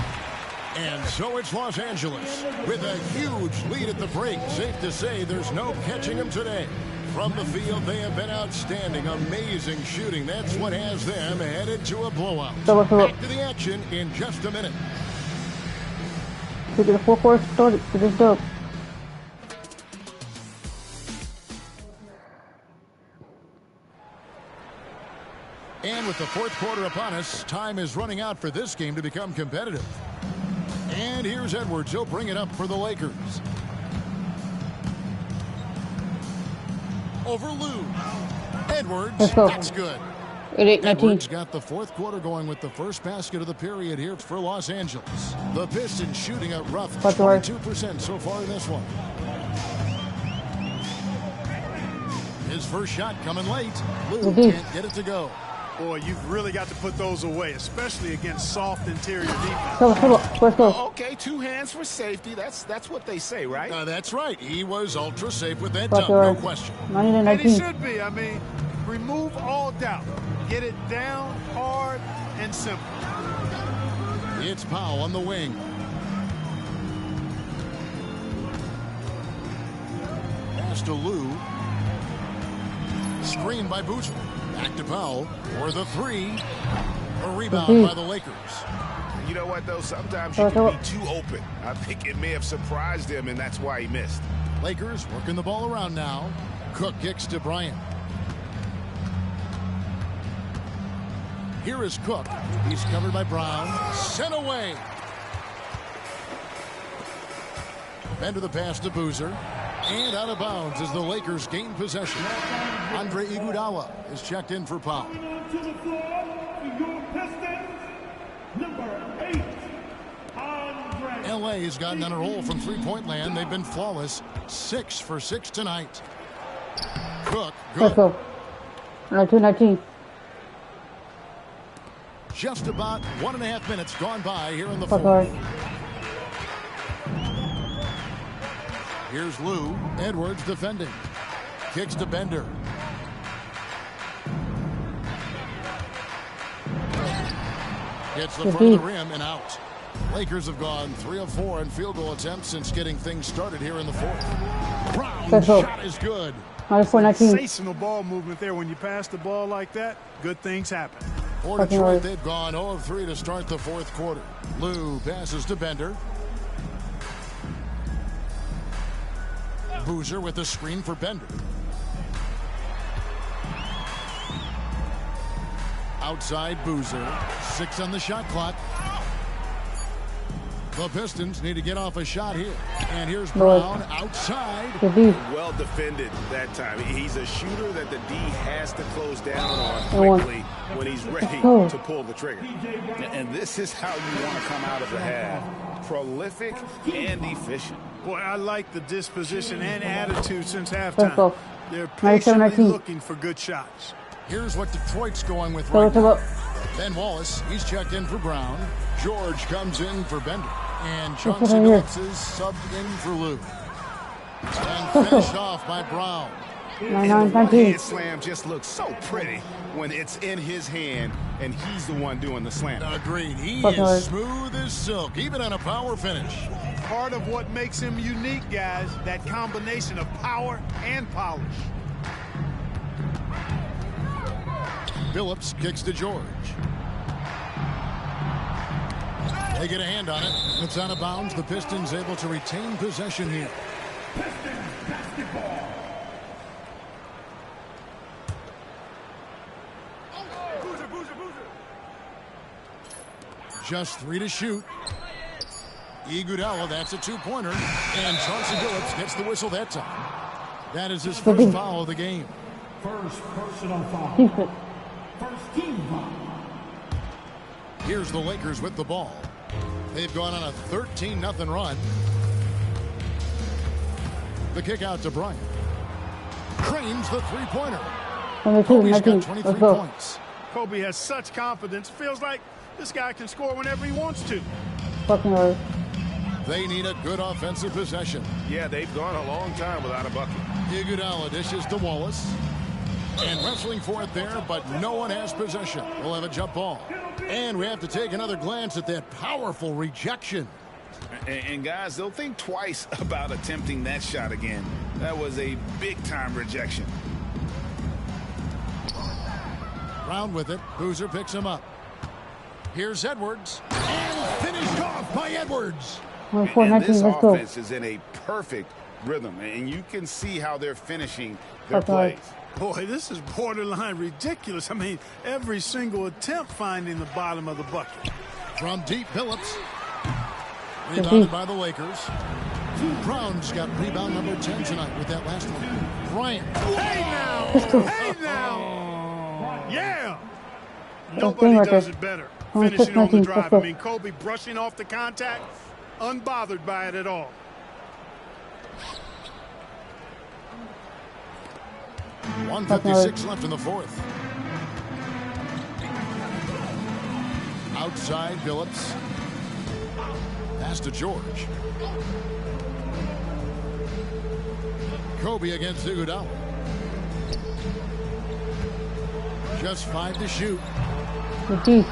B: And so it's Los Angeles with a huge lead at the break. Safe to say there's no catching them today. From the field, they have been outstanding. Amazing shooting. That's what has them headed to a blowout. Back to the action in just a minute.
A: To get a 4-4 started to this dub.
B: And with the fourth quarter upon us, time is running out for this game to become competitive. And here's Edwards. He'll bring it up for the Lakers. Over Lou. Edwards. That's good. Edwards got the fourth quarter going with the first basket of the period here for Los Angeles. The Pistons shooting a rough 22% so far in this one. His first shot coming late. Lou can't get it to go.
D: Boy, you've really got to put those away, especially against soft interior defense.
A: Let's go.
C: Okay, 2 hands for safety. That's what they say, right?
B: That's right. He was ultra safe with that dunk, no question.
D: And he should be. I mean, remove all doubt. Get it down, hard, and simple.
B: It's Powell on the wing. Pass to Lou. Screen by Boozer. Back to Powell for the 3. A rebound by the Lakers.
C: You know what, though? Sometimes you can be too open. I think it may have surprised him, and that's why he missed.
B: Lakers working the ball around now. Cook kicks to Bryant. Here is Cook. He's covered by Brown. Sent away. Bend to the pass to Boozer. And out of bounds as the Lakers gain possession. Andre Iguodala is checked in for Powell.
F: To the floor for your Pistons, number 8, Andre.
B: LA has gotten on a roll from three-point land. They've been flawless. 6 for 6 tonight. Cook, good.
A: Let's go. 19.
B: Just about 1.5 minutes gone by here in the fourth. Here's Lou. Edwards defending. Kicks to Bender. Hits the front of the rim and out. Lakers have gone 3 of 4 in field goal attempts since getting things started here in the fourth. Brown's shot is good.
D: Sensational ball movement there. When you pass the ball like that, good things happen.
B: For Detroit, they've gone 0 of 3 to start the fourth quarter. Lou passes to Bender. Boozer with the screen for Bender. Outside Boozer. 6 on the shot clock. The Pistons need to get off a shot here. And here's Brown outside.
C: Well defended that time. He's a shooter that the D has to close down on quickly when he's ready to pull the trigger. And this is how you want to come out of the half. Prolific and efficient.
D: Boy, I like the disposition and attitude since halftime. They're patiently looking for good shots.
B: Here's what Detroit's going with right now. Ben Wallace, he's checked in for Brown. George comes in for Bender. And Chauncey Billups is subbed in for Lou. And finished off by Brown.
C: Hand slam just looks so pretty when it's in his hand and he's the one doing the slam.
B: Agreed. He is smooth as silk, even on a power finish.
D: Part of what makes him unique, guys, that combination of power and polish.
B: Billups kicks to George. They get a hand on it. It's out of bounds. The Pistons able to retain possession here.
F: Pistons basketball.
B: Just 3 to shoot. Iguodala, that's a 2-pointer. And Chauncey Billups gets the whistle that time. That is his first foul of the game.
F: First personal foul. First team foul.
B: Here's the Lakers with the ball. They've gone on a 13-0 run. The kick out to Bryant. Cranes the 3-pointer. Kobe's got 23 points.
D: Kobe has such confidence. Feels like this guy can score whenever he wants to.
B: They need a good offensive possession.
C: Yeah, they've gone a long time without a bucket.
B: Iguodala dishes to Wallace. And wrestling for it there, but no one has possession. We'll have a jump ball. And we have to take another glance at that powerful rejection.
C: And guys, they'll think twice about attempting that shot again. That was a big-time rejection.
B: Brown with it. Boozer picks him up. Here's Edwards. And finished off by Edwards.
C: And this offense is in a perfect rhythm, and you can see how they're finishing their plays.
D: Boy, this is borderline ridiculous. I mean, every single attempt finding the bottom of the bucket.
B: From deep, Phillips. Rebounded by the Lakers. Brown's got rebound number 10 tonight with that last one. Bryant.
D: Hey now! Hey now! Yeah! Nobody does it better. Finishing on the drive. I mean, Kobe brushing off the contact, unbothered by it at all.
B: .156 left in the fourth. Outside, Phillips. Pass to George. Kobe against Iguodala. Just 5 to shoot.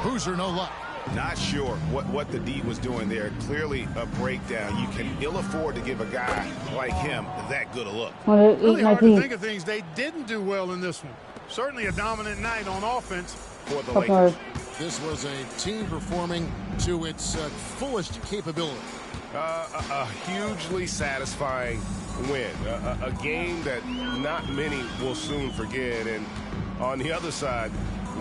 B: Boozer, no luck.
C: Not sure what the D was doing there. Clearly a breakdown. You can ill afford to give a guy like him that good a look.
D: Really hard to think of things they didn't do well in this one. Certainly a dominant night on offense
C: for the Lakers.
B: This was a team performing to its fullest capability.
C: A hugely satisfying win. A game that not many will soon forget. And on the other side,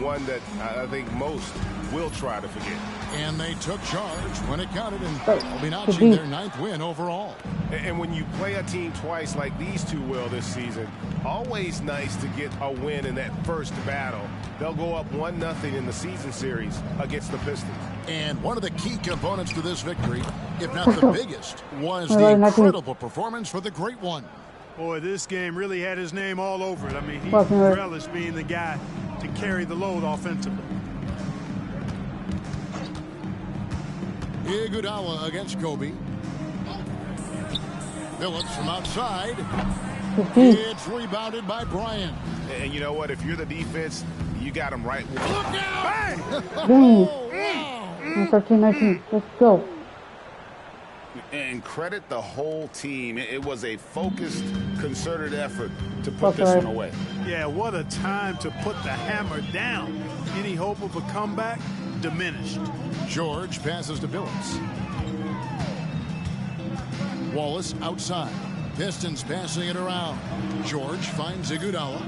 C: one that I think most will try to forget.
B: And they took charge when it counted, and will be notching their 9th win overall.
C: And when you play a team twice like these two will this season, always nice to get a win in that first battle. They'll go up 1-0 in the season series against the Pistons.
B: And one of the key components to this victory, if not the biggest, was the incredible performance for the Great One.
D: Boy, this game really had his name all over it. I mean, he relished being the guy to carry the load offensively.
B: Iguodala against Kobe. Phillips from outside. It's rebounded by Bryant.
C: And you know what? If you're the defense, you got him right.
B: Look out!
A: Hey! 13-19. Let's go.
C: And credit the whole team. It was a focused, concerted effort to put this one away.
D: Yeah, what a time to put the hammer down. Any hope of a comeback diminished.
B: George passes to Phillips. Wallace outside. Pistons passing it around. George finds Iguodala.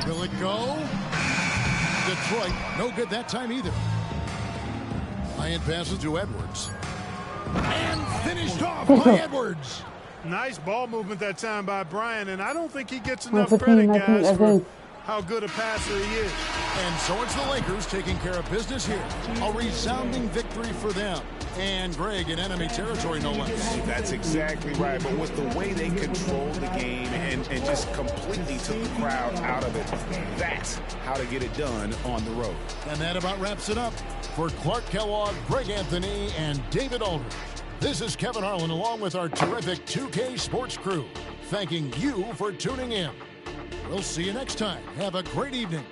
B: Will it go? Detroit, no good that time either. Bryant passes to Edwards. And finished off by Edwards.
D: Nice ball movement that time by Bryant, and I don't think he gets enough credit, guys, for how good a passer he is.
B: And so it's the Lakers taking care of business here. A resounding victory for them. And Greg in enemy territory, no less.
C: That's exactly right. But with the way they controlled the game and just completely took the crowd out of it, that's how to get it done on the road.
B: And that about wraps it up. For Clark Kellogg, Greg Anthony, and David Aldridge, this is Kevin Harlan along with our terrific 2K Sports crew, thanking you for tuning in. We'll see you next time. Have a great evening.